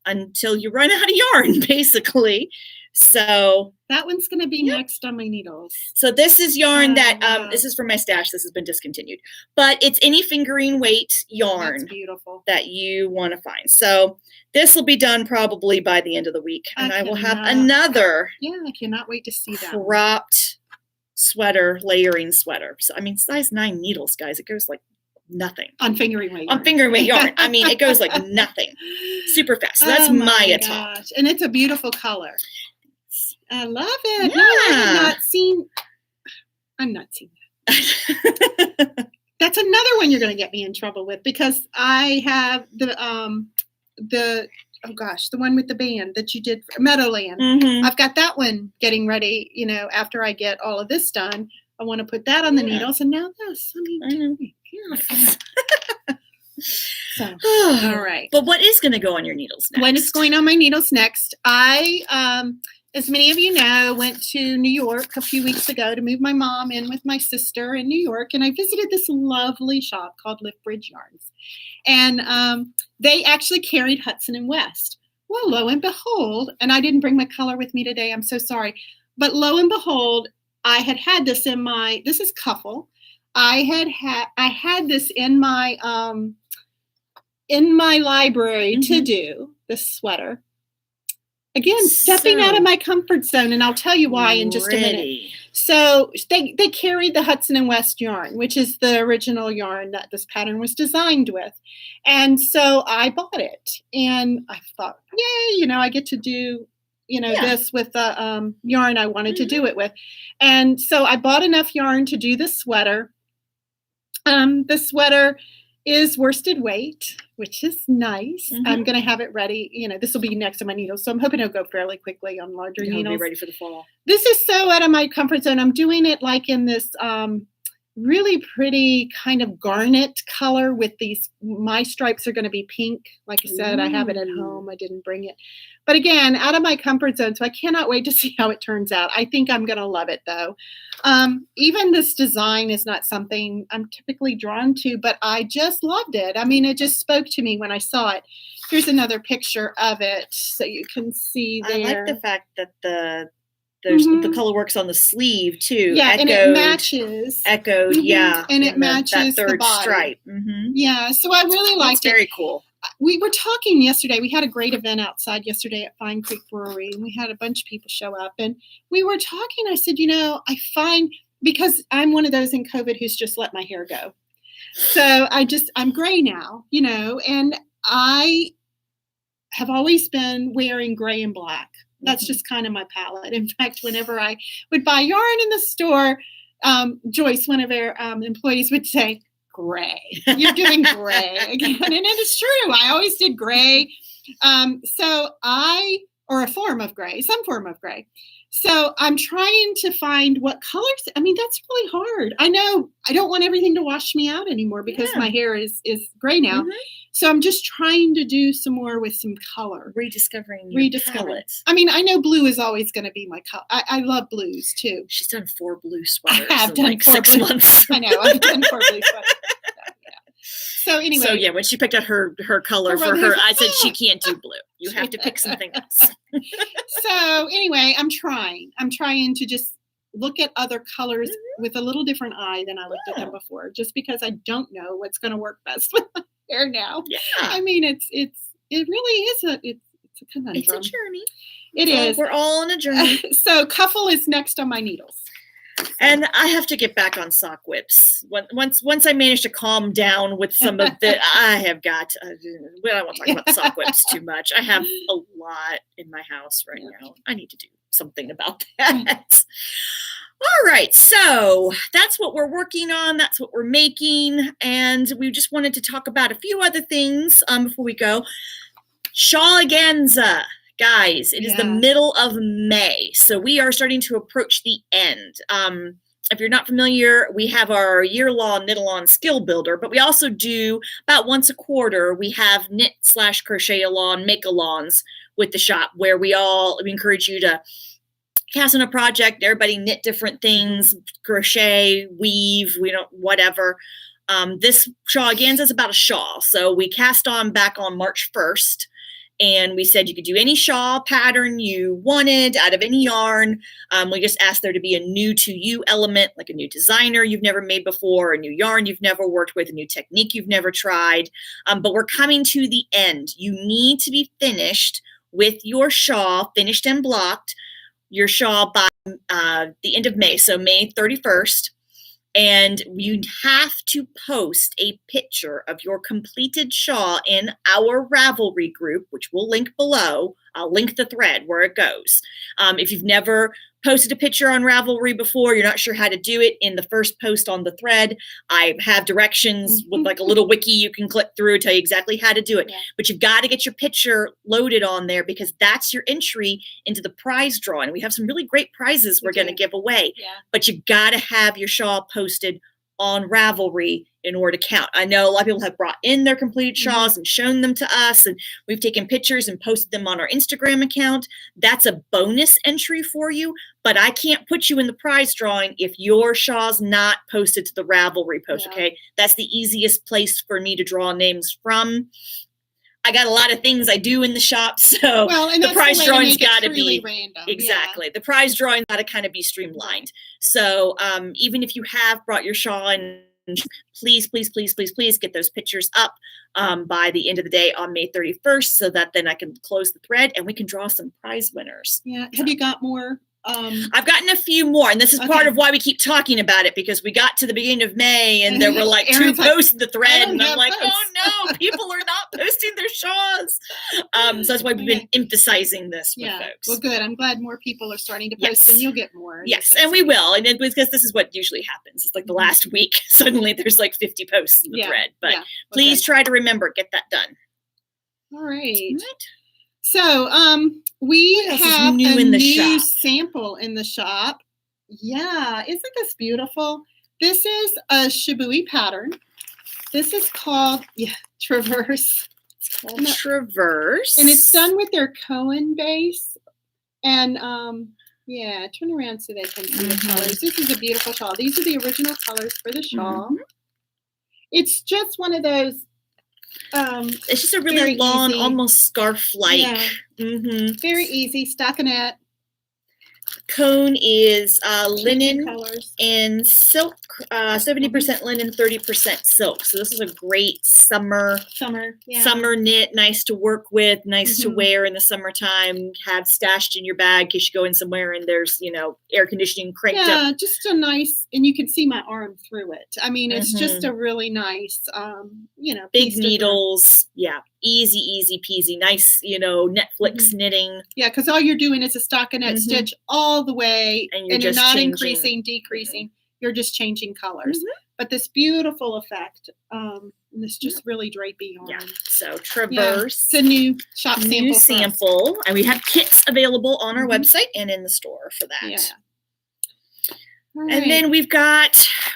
until you run out of yarn, basically. So that one's going to be next on my needles. So this is yarn that, this is from my stash. This has been discontinued. But it's any fingering weight yarn. That's beautiful. That you want to find. So this will be done probably by the end of the week. And I will have another. Yeah, I cannot wait to see that. Cropped sweater, layering sweater. So, I mean, size 9 needles, guys. It goes like nothing. On fingering weight yarn. On fingering weight yarn. I mean, it goes like nothing. Super fast. So that's Maya Top. And it's a beautiful color. I love it. Yeah. No, I have not seen. I'm not seeing that. That's another one you're going to get me in trouble with because I have the one with the band that you did for Meadowland. I've got that one getting ready. You know, after I get all of this done, I want to put that on the needles, and now this. I mean, so all right. But what is going to go on your needles next? When it's going on my needles next, I as many of you know, went to New York a few weeks ago to move my mom in with my sister in New York. And I visited this lovely shop called Lift Bridge Yarns. And they actually carried Hudson and West. Well, lo and behold, and I didn't bring my color with me today. I'm so sorry. But lo and behold, I had this in my, this is Kuffel. I had this in my library to do, this sweater. Again, stepping out of my comfort zone, and I'll tell you why in just a minute. So they carried the Hudson and West yarn, which is the original yarn that this pattern was designed with. And so I bought it, and I thought, yay, you know, I get to do, you know, this with the yarn I wanted to do it with. And so I bought enough yarn to do the sweater. The sweater is worsted weight, which is nice. I'm going to have it ready. You know, this will be next to my needles. So I'm hoping it'll go fairly quickly on larger needles. It'll be ready for the fall. This is so out of my comfort zone. I'm doing it like in this really pretty kind of garnet color with these, my stripes are going to be pink. Like I said, I have it at home. I didn't bring it. But again, out of my comfort zone. So I cannot wait to see how it turns out. I think I'm going to love it though. Even this design is not something I'm typically drawn to, but I just loved it. I mean, it just spoke to me when I saw it. Here's another picture of it so you can see there. I like the fact that the color works on the sleeve too. Yeah, and it matches. Echoed, yeah. And it matches that third the body. stripe. Yeah, so I really liked it. Very cool. We were talking yesterday. We had a great event outside yesterday at Fine Creek Brewery, and we had a bunch of people show up. And we were talking. I said, you know, I find, because I'm one of those in COVID who's just let my hair go. So I'm gray now, you know, and I have always been wearing gray and black. That's just kind of my palette. In fact, whenever I would buy yarn in the store, Joyce, one of our employees, would say, gray. You're doing gray again. And it is true. I always did gray. So I or a form of gray, some form of gray. So I'm trying to find what colors. I mean, that's really hard. I know I don't want everything to wash me out anymore because my hair is gray now. So I'm just trying to do some more with some color. Rediscovering. Palettes. I mean, I know blue is always going to be my color. I love blues too. She's done 4 blue sweaters I have done like 4 6 months. I know. I've done 4 blue sweaters. So anyway. So yeah, when she picked out her color for her, I said she can't do blue. You have to pick something else. So anyway, I'm trying to just look at other colors with a little different eye than I looked at them before, just because I don't know what's going to work best with my hair now. Yeah. I mean, it really is it's a conundrum. It's a journey. It is. We're all on a journey. So Kuffel is next on my needles. And I have to get back on sock whips. Once I manage to calm down with some of the, I have got, we don't want to talk about the sock whips too much. I have a lot in my house right now. I need to do something about that. All right, so that's what we're working on. That's what we're making. And we just wanted to talk about a few other things before we go. Shawl-a-Ganza. Guys, it is the middle of May, so we are starting to approach the end. If you're not familiar, we have our year-long knit-along skill builder, but we also do about once a quarter, we have knit/crochet-along, make-alongs with the shop, where we encourage you to cast on a project, everybody knit different things, crochet, weave, whatever. This Shawl-a-Ganza is about a shawl, so we cast on back on March 1st. And we said you could do any shawl pattern you wanted out of any yarn. We just asked there to be a new to you element, like a new designer you've never made before, a new yarn you've never worked with, a new technique you've never tried. But we're coming to the end. You need to be finished with your shawl, finished and blocked, your shawl by the end of May, so May 31st. And you have to post a picture of your completed shawl in our Ravelry group, which we'll link below. I'll link the thread where it goes. If you've never posted a picture on Ravelry before, you're not sure how to do it, in the first post on the thread, I have directions with like a little wiki you can click through, tell you exactly how to do it. Yeah. But you've got to get your picture loaded on there, because that's your entry into the prize drawing. We have some really great prizes we're going to give away. Yeah. But you've got to have your shawl posted on Ravelry in order to count. I know a lot of people have brought in their completed shawls and shown them to us, and we've taken pictures and posted them on our Instagram account. That's a bonus entry for you, but I can't put you in the prize drawing if your shaw's not posted to the Ravelry post, okay? That's the easiest place for me to draw names from. I got a lot of things I do in the shop, so the prize drawing's got to be random. Exactly. Yeah. The prize drawing's got to kind of be streamlined. So even if you have brought your shawl in, please get those pictures up by the end of the day on May 31st, so that then I can close the thread and we can draw some prize winners. Yeah. Have you got more? I've gotten a few more, and this is part of why we keep talking about it, because we got to the beginning of May and there were like Erin's 2 posts in the thread, and I'm like, oh no, people are not posting their shawls. So that's why we've been emphasizing this with folks. Well, good. I'm glad more people are starting to post, and you'll get more. Yes, and we will, and because this is what usually happens. It's like the last week, suddenly there's like 50 posts in the thread. But please try to remember, get that done. All right. So we have a new sample in the shop. Yeah, isn't this beautiful? This is a shibui pattern. This is called Traverse. It's called Traverse. And it's done with their Cohen base. And turn around so they can see the colors. This is a beautiful shawl. These are the original colors for the shawl. It's just one of those. It's just a really long, almost scarf-like. Yeah. Very easy stockinette. Cone is linen and silk, 70% linen, 30% silk. So this is a great summer knit, nice to work with, nice to wear in the summertime, have stashed in your bag in case you go in somewhere and there's, air conditioning cranked up. Yeah, just a nice, and you can see my arm through it. I mean, it's just a really nice, big needles. Yeah. Easy peasy, nice, Netflix knitting. Yeah, because all you're doing is a stockinette stitch all the way, and you're not increasing, decreasing. You're just changing colors. But this beautiful effect, And it's just really drapey yarn. Yeah. So Traverse. Yeah. It's a new shop sample. New sample. And we have kits available on our website and in the store for that. Yeah. And then we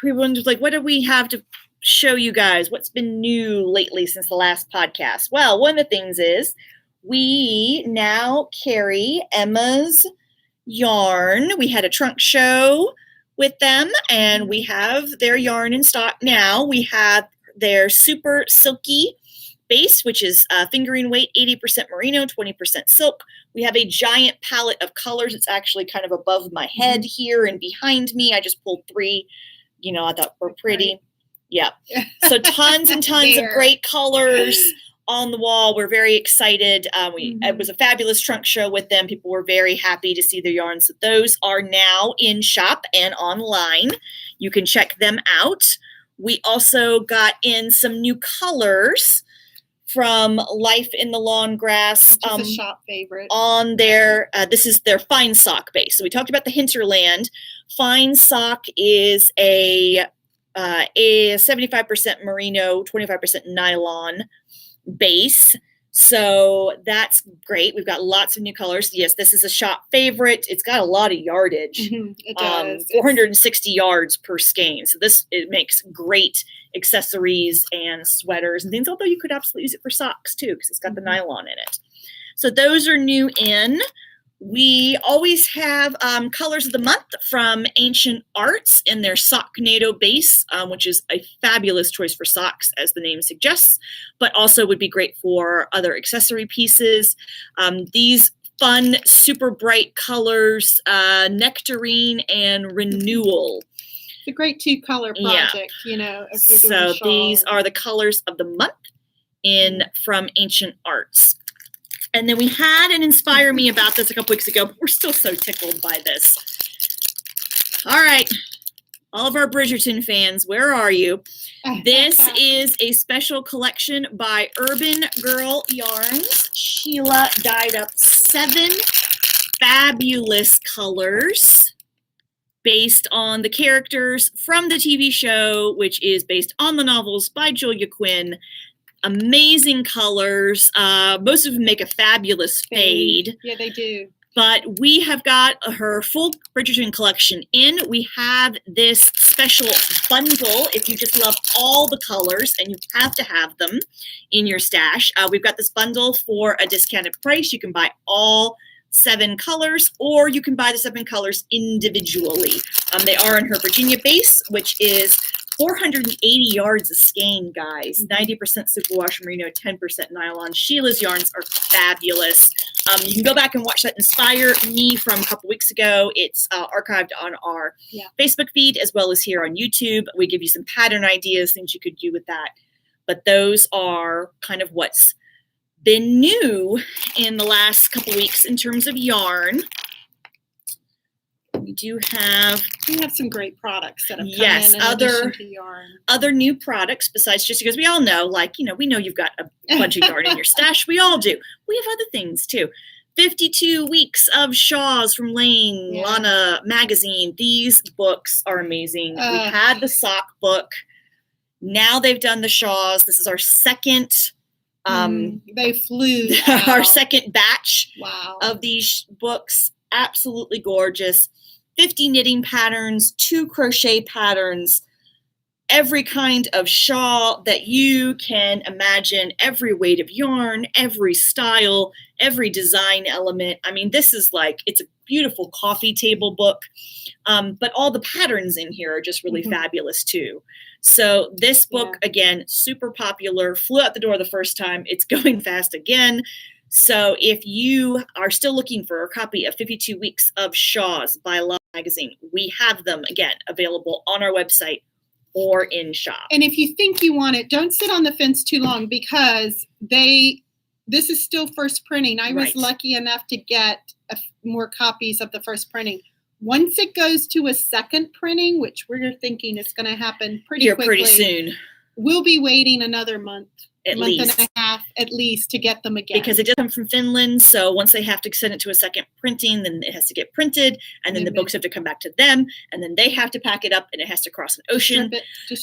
wondered, like, what do we have to show you guys? What's been new lately since the last podcast? Well, one of the things is we now carry Emma's yarn. We had a trunk show with them, and we have their yarn in stock now. We have their super silky base, which is fingering weight, 80% merino, 20% silk. We have a giant palette of colors. It's actually kind of above my head here and behind me. I just pulled 3, I thought were pretty. Yeah. So tons and tons of great colors on the wall. We're very excited. It was a fabulous trunk show with them. People were very happy to see their yarns. So those are now in shop and online. You can check them out. We also got in some new colors from Life in the Lawn Grass. Which is a shop favorite. On their, this is their Fine Sock base. So we talked about the Hinterland. Fine Sock is a 75% merino, 25% nylon base. So that's great. We've got lots of new colors. Yes, this is a shop favorite. It's got a lot of yardage. It does. 460 yards per skein. So it makes great accessories and sweaters and things, although you could absolutely use it for socks too, because it's got the nylon in it. So those are new in. We always have colors of the month from Ancient Arts in their Socknado base, which is a fabulous choice for socks, as the name suggests, but also would be great for other accessory pieces. These fun, super bright colors, Nectarine and Renewal. It's a great 2-color project, if you're doing a shawl. These are the colors of the month from Ancient Arts. And then we had an Inspire Me about this a couple weeks ago, but we're still so tickled by this. All right. All of our Bridgerton fans, where are you? This is a special collection by Urban Girl Yarns. Sheila dyed up 7 fabulous colors based on the characters from the TV show, which is based on the novels by Julia Quinn. Amazing colors. Most of them make a fabulous fade. Yeah, they do. But we have got her full Bridgerton collection in. We have this special bundle if you just love all the colors and you have to have them in your stash. We've got this bundle for a discounted price. You can buy all 7 colors, or you can buy the 7 colors individually. They are in her Virginia base, which is 480 yards of skein, guys. 90% superwash merino, 10% nylon. Sheila's yarns are fabulous. You can go back and watch that Inspire Me from a couple weeks ago. It's archived on our Facebook feed as well as here on YouTube. We give you some pattern ideas, things you could do with that. But those are kind of what's been new in the last couple weeks in terms of yarn. We have some great products that have come in addition to yarn. Other new products besides just because we all know, we know you've got a bunch of yarn in your stash. We all do. We have other things too. 52 weeks of shawls from Lana magazine. These books are amazing. We had the sock book. Now they've done the shawls. This is our second. They flew. Our second batch Wow. of these books. Absolutely gorgeous. 50 knitting patterns, 2 crochet patterns, every kind of shawl that you can imagine, every weight of yarn, every style, every design element. I mean, this is it's a beautiful coffee table book, but all the patterns in here are just really fabulous too. So this book, again, super popular, flew out the door the first time. It's going fast again. So if you are still looking for a copy of 52 Weeks of Shawls by Love Magazine, we have them, again, available on our website or in shop. And if you think you want it, don't sit on the fence too long because this is still first printing. I was lucky enough to get more copies of the first printing. Once it goes to a second printing, which we're thinking is going to happen pretty soon, we'll be waiting another month. At least. And a half at least to get them again. Because it does come from Finland, so once they have to send it to a second printing, then it has to get printed, and then the books have to come back to them, and then they have to pack it up, and it has to cross an ocean.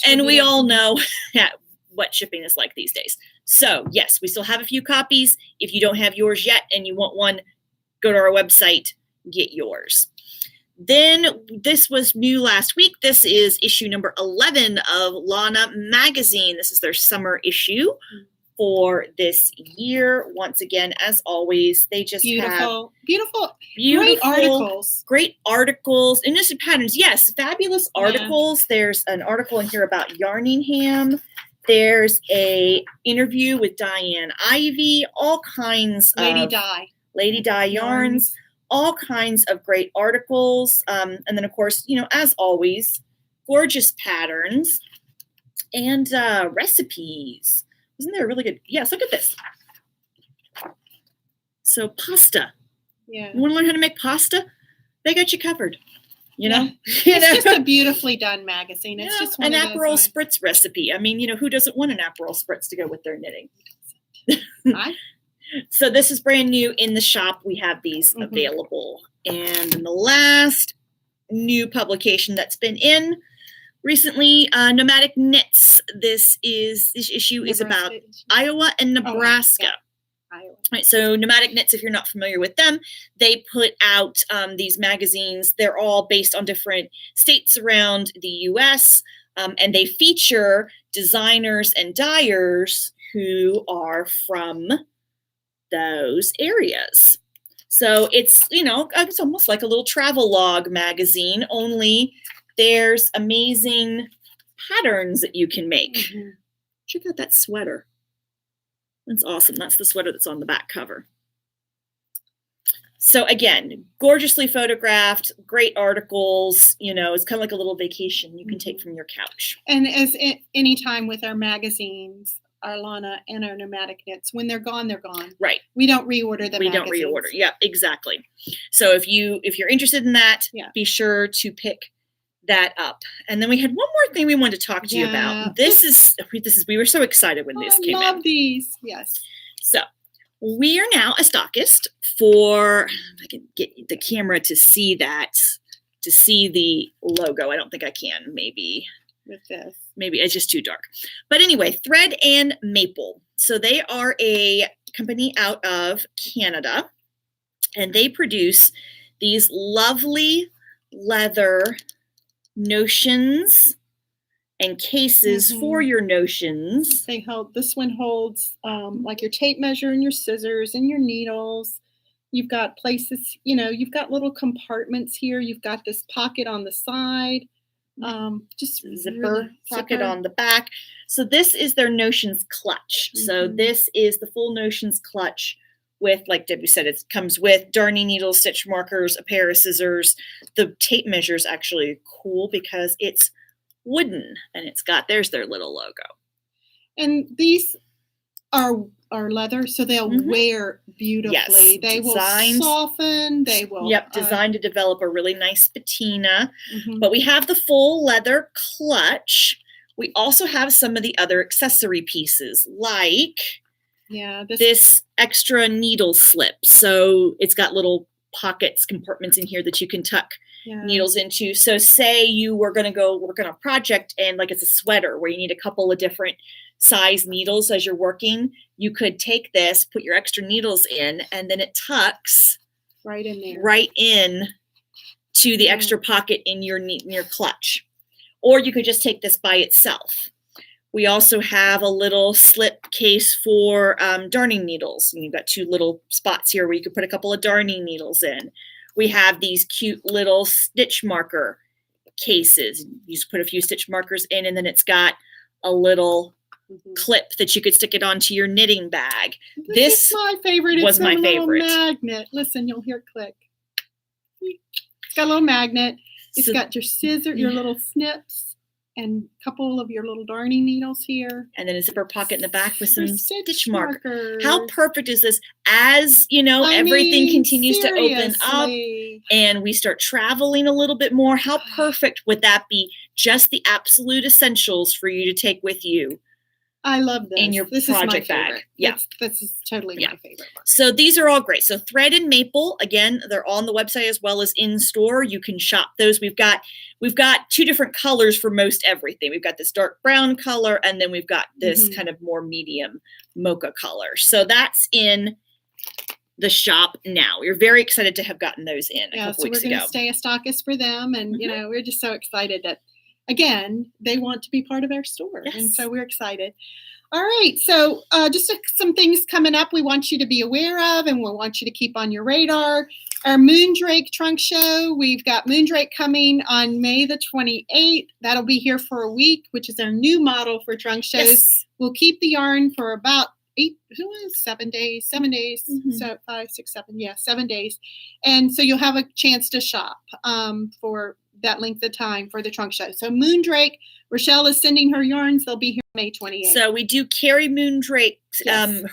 And we all know that what shipping is like these days. So yes, we still have a few copies. If you don't have yours yet and you want one, go to our website, get yours. Then this was new last week. This is issue number 11 of Lana magazine. This is their summer issue for this year. Once again, as always, they just have beautiful great articles and just patterns. Yes, fabulous articles. There's an article in here about Yarningham. There's a interview with Diane Ivy, all kinds of Lady Di yarns, all kinds of great articles. And then of course, as always, gorgeous patterns and recipes. Isn't there a really good? Yes, look at this. So pasta. Yeah. You want to learn how to make pasta? They got you covered. It's just a beautifully done magazine. It's just an Aperol Spritz recipe. I mean, who doesn't want an Aperol Spritz to go with their knitting? So this is brand new in the shop. We have these available. And the last new publication that's been in recently, Nomadic Nets. This issue is about Iowa and Nebraska. Iowa. Right, so Nomadic Nets, if you're not familiar with them, they put out these magazines. They're all based on different states around the U.S., and they feature designers and dyers who are from those areas. So it's, it's almost like a little travel log magazine, only there's amazing patterns that you can make. Check out that sweater. That's awesome. That's the sweater that's on the back cover. So again, gorgeously photographed, great articles. It's kind of like a little vacation you can take from your couch. And as any time with our magazines, our Lana and our Pneumatic Nets, when they're gone, they're gone. Right. We don't reorder them. We don't reorder. Yeah, exactly. So if you're interested in that, be sure to pick that up. And then we had one more thing we wanted to talk to you about. This is we were so excited when this came in. I love these. Yes. So we are now a stockist for, if I can get the camera to see the logo. I don't think I can. Maybe with this. Maybe it's just too dark. But anyway, Thread and Maple. So they are a company out of Canada, and they produce these lovely leather notions and cases for your notions. This one holds like your tape measure and your scissors and your needles. You've got places, you've got little compartments here. You've got this pocket on the side. Just zipper pocket on the back. So this is their notions clutch. So this is the full notions clutch with, like Debbie said, it comes with darning needles, stitch markers, a pair of scissors. The tape measure is actually cool because it's wooden and there's their little logo. And these are leather, so they'll wear beautifully. Yes, they will soften. They will. Yep, designed to develop a really nice patina. But we have the full leather clutch. We also have some of the other accessory pieces, like this extra needle slip. So it's got little pockets, compartments in here that you can tuck needles into. So say you were going to go work on a project and like it's a sweater where you need a couple of different size needles as you're working, you could take this, put your extra needles in, and then it tucks right in there, right in to the extra pocket in your clutch. Or you could just take this by itself. We also have a little slip case for darning needles. And you've got two little spots here where you could put a couple of darning needles in. We have these cute little stitch marker cases. You just put a few stitch markers in, and then it's got a little clip that you could stick it onto your knitting bag. This is my favorite. Was my favorite. Magnet. Listen, you'll hear it click. It's got a little magnet. It's got your scissors, your little snips, and a couple of your little darning needles here. And then a zipper pocket in the back with some stitch markers. How perfect is this? As, everything continues to open up and we start traveling a little bit more, how perfect would that be? Just the absolute essentials for you to take with you I love this. In your this project is my bag. favorite. Yeah. This is totally my favorite one. So these are all great. So thread and maple, again, they're on the website as well as in store. You can shop those. We've got 2 different colors for most everything. We've got this dark brown color, and then we've got this kind of more medium mocha color. So that's in the shop now. We're very excited to have gotten those in a couple weeks ago. So we're going to stay a stockist for them. And, we're just so excited that, again, they want to be part of our store. Yes. And so we're excited. All right. So just some things coming up we want you to be aware of and we want you to keep on your radar. Our Moondrake trunk show. We've got Moondrake coming on May the 28th. That'll be here for a week, which is our new model for trunk shows. Yes. We'll keep the yarn for about 7 days. So 5, 6, 7. Yeah, 7 days. And so you'll have a chance to shop for that length of time for the trunk show. So Moondrake, Rochelle is sending her yarns. They'll be here May 28th. So we do carry Moondrake's,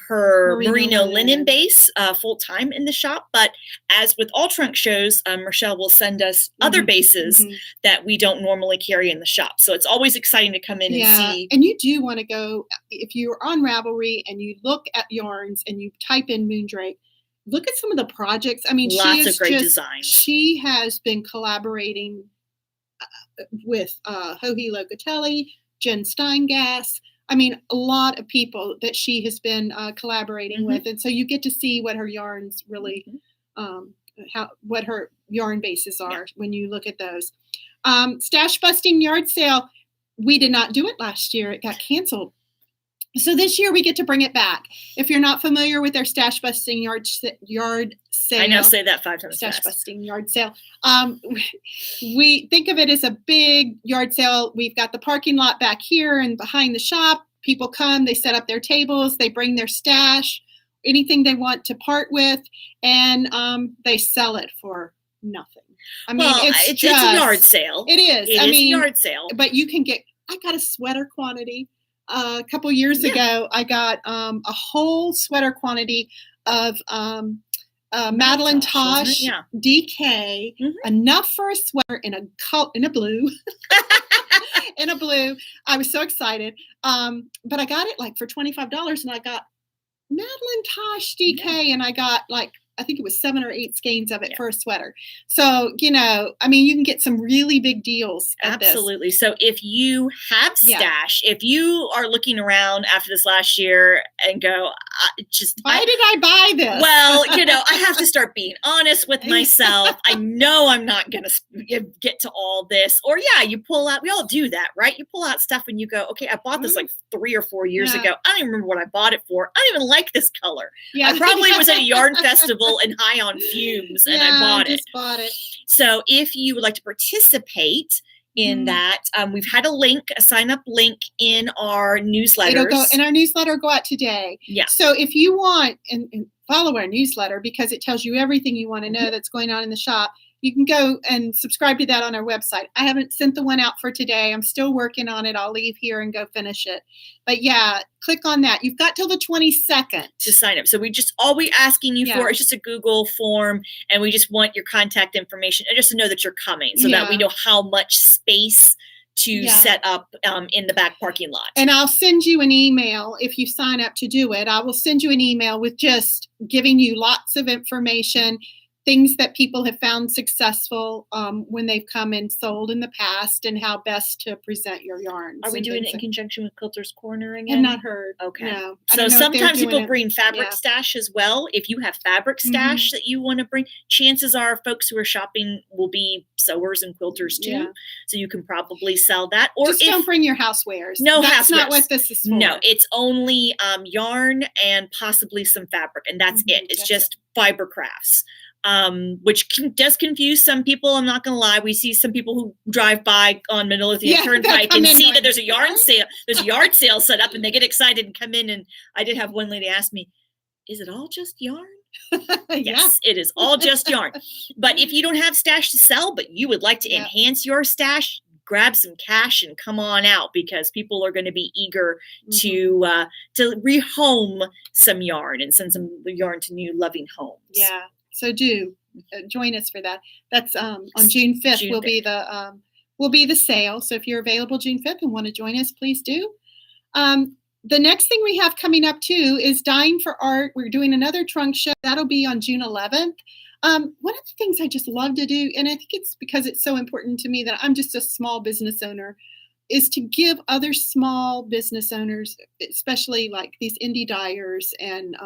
her merino linen base full time in the shop. But as with all trunk shows, Rochelle will send us other bases that we don't normally carry in the shop. So it's always exciting to come in and see. And you do want to go, if you're on Ravelry and you look at yarns and you type in Moondrake, look at some of the projects. I mean, lots of great designs. She has been collaborating with Joji Locatelli, Jen Steingass. I mean, a lot of people that she has been collaborating with. And so you get to see what her yarns really, what her yarn bases are when you look at those. Stash Busting Yard Sale. We did not do it last year. It got canceled. So this year we get to bring it back. If you're not familiar with our Stash Busting Yard Sale. I know, say that 5 times Stash fast. Busting Yard Sale. We think of it as a big yard sale. We've got the parking lot back here and behind the shop. People come, they set up their tables, they bring their stash, anything they want to part with, and they sell it for nothing. I mean, it's a yard sale. It is. It is a yard sale. But you can I got a sweater quantity. A couple years ago, I got a whole sweater quantity of Madeline Tosh DK, enough for a sweater in a blue. In a blue. I was so excited. But I got it like for $25, and I got Madeline Tosh DK, and I got I think it was 7 or 8 skeins of it for a sweater. So, I mean, you can get some really big deals at Absolutely. So if you have stash, if you are looking around after this last year and go, why did I buy this? Well, I have to start being honest with myself. I know I'm not going to get to all this. Or you pull out, we all do that, right? You pull out stuff and you go, okay, I bought this 3 or 4 years ago. I don't even remember what I bought it for. I don't even like this color. I probably was at a yarn festival and high on fumes, and I bought it. So if you would like to participate in that, we've had a sign-up link in our newsletters. It'll go in our newsletter. Go out today. Yeah. So if you want and follow our newsletter because it tells you everything you want to know that's going on in the shop, you can go and subscribe to that on our website. I haven't sent the one out for today. I'm still working on it. I'll leave here and go finish it. But click on that. You've got till the 22nd to sign up. So all we're asking you for is just a Google form, and we just want your contact information and just to know that you're coming so that we know how much space to set up in the back parking lot. And I'll send you an email if you sign up to do it. I will send you an email with just giving you lots of information, things that people have found successful when they've come and sold in the past, and how best to present your yarns. Are we doing it in conjunction with Quilter's Corner again? I've not heard. Okay. No. So sometimes people bring fabric stash as well. If you have fabric stash that you want to bring, chances are folks who are shopping will be sewers and quilters too. Yeah. So you can probably sell that. Or just don't bring your housewares. No, that's not what this is for. No, it's only yarn and possibly some fabric, and that's it. It's just fiber crafts. Which does confuse some people. I'm not going to lie. We see some people who drive by on Midlothian Turnpike and see that there's a yarn sale. There's a yard sale set up, and they get excited and come in. And I did have one lady ask me, "Is it all just yarn?" Yes, it is all just yarn. But if you don't have stash to sell, but you would like to enhance your stash, grab some cash and come on out, because people are going to be eager to rehome some yarn and send some yarn to new loving homes. Yeah. So do join us for that. That's on June 5th will be the sale. So if you're available June 5th and want to join us, please do. The next thing we have coming up too is Dying for Art. We're doing another trunk show. That'll be on June 11th. One of the things I just love to do, and I think it's because it's so important to me that I'm just a small business owner, is to give other small business owners, especially like these indie dyers and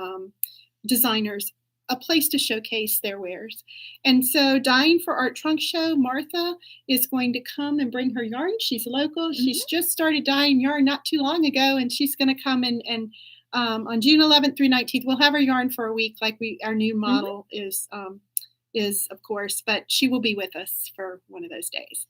designers, a place to showcase their wares. And so Dying for Art Trunk Show, Martha is going to come and bring her yarn. She's local. Mm-hmm. She's just started dyeing yarn not too long ago, and she's going to come and on June 11th through 19th, we'll have her yarn for a week, like our new model is, of course, but she will be with us for one of those days.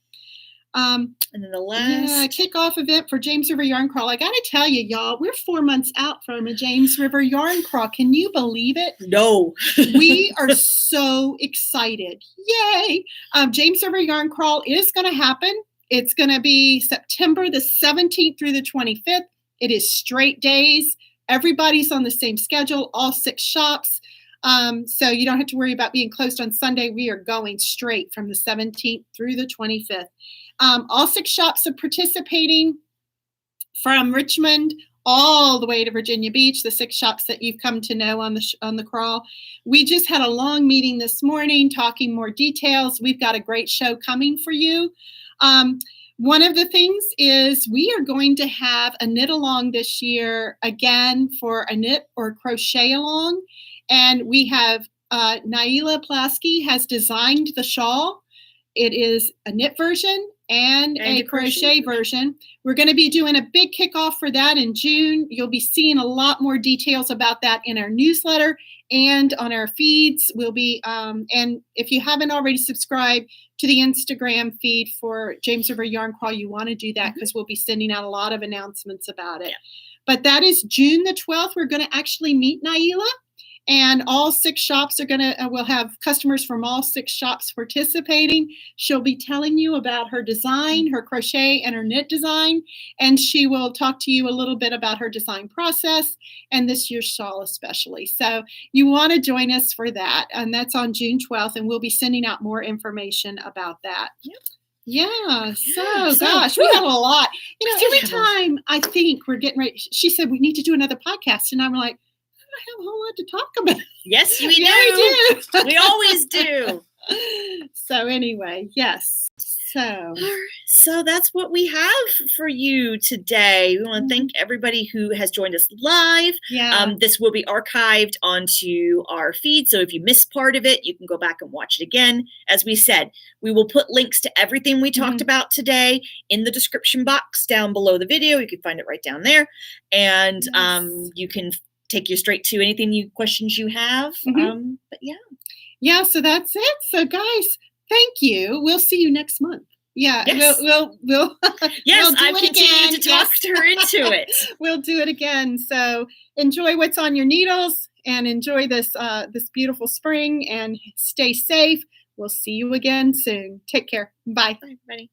And then the last kickoff event for James River Yarn Crawl. I got to tell you, y'all, we're 4 months out from a James River Yarn Crawl. Can you believe it? No. We are so excited. Yay. James River Yarn Crawl is going to happen. It's going to be September the 17th through the 25th. It is straight days. Everybody's on the same schedule, all 6 shops. So you don't have to worry about being closed on Sunday. We are going straight from the 17th through the 25th. All 6 shops are participating from Richmond all the way to Virginia Beach, the 6 shops that you've come to know on the crawl. We just had a long meeting this morning talking more details. We've got a great show coming for you. One of the things is we are going to have a knit along this year again for a knit or crochet along. And we have Naila Plasky has designed the shawl. It is a knit version and a crochet version. We're going to be doing a big kickoff for that in June. You'll be seeing a lot more details about that in our newsletter and on our feeds. We'll be, and if you haven't already subscribed to the Instagram feed for James River Yarn Crawl, you want to do that because we'll be sending out a lot of announcements about it. Yeah. But that is June the 12th. We're going to actually meet Naila. And all 6 shops are we'll have customers from all 6 shops participating. She'll be telling you about her design, her crochet and her knit design. And she will talk to you a little bit about her design process and this year's shawl especially. So you want to join us for that. And that's on June 12th. And we'll be sending out more information about that. Yep. Yeah. So gosh, we have a lot. Every time I think we're getting ready, she said, we need to do another podcast. And I'm like, I have a whole lot to talk about. Yes, we do. We always do. So anyway, yes. So that's what we have for you today. We want to thank everybody who has joined us live. Yeah. This will be archived onto our feed. So if you missed part of it, you can go back and watch it again. As we said, we will put links to everything we talked about today in the description box down below the video. You can find it right down there. And you can take you straight to anything questions you have. But yeah, so that's it. So guys, thank you. We'll see you next month. Yeah, yes. we'll yes, I've continued to talk her into it. We'll do it again. So enjoy what's on your needles and enjoy this beautiful spring and stay safe. We'll see you again soon. Take care. Bye. Bye, everybody.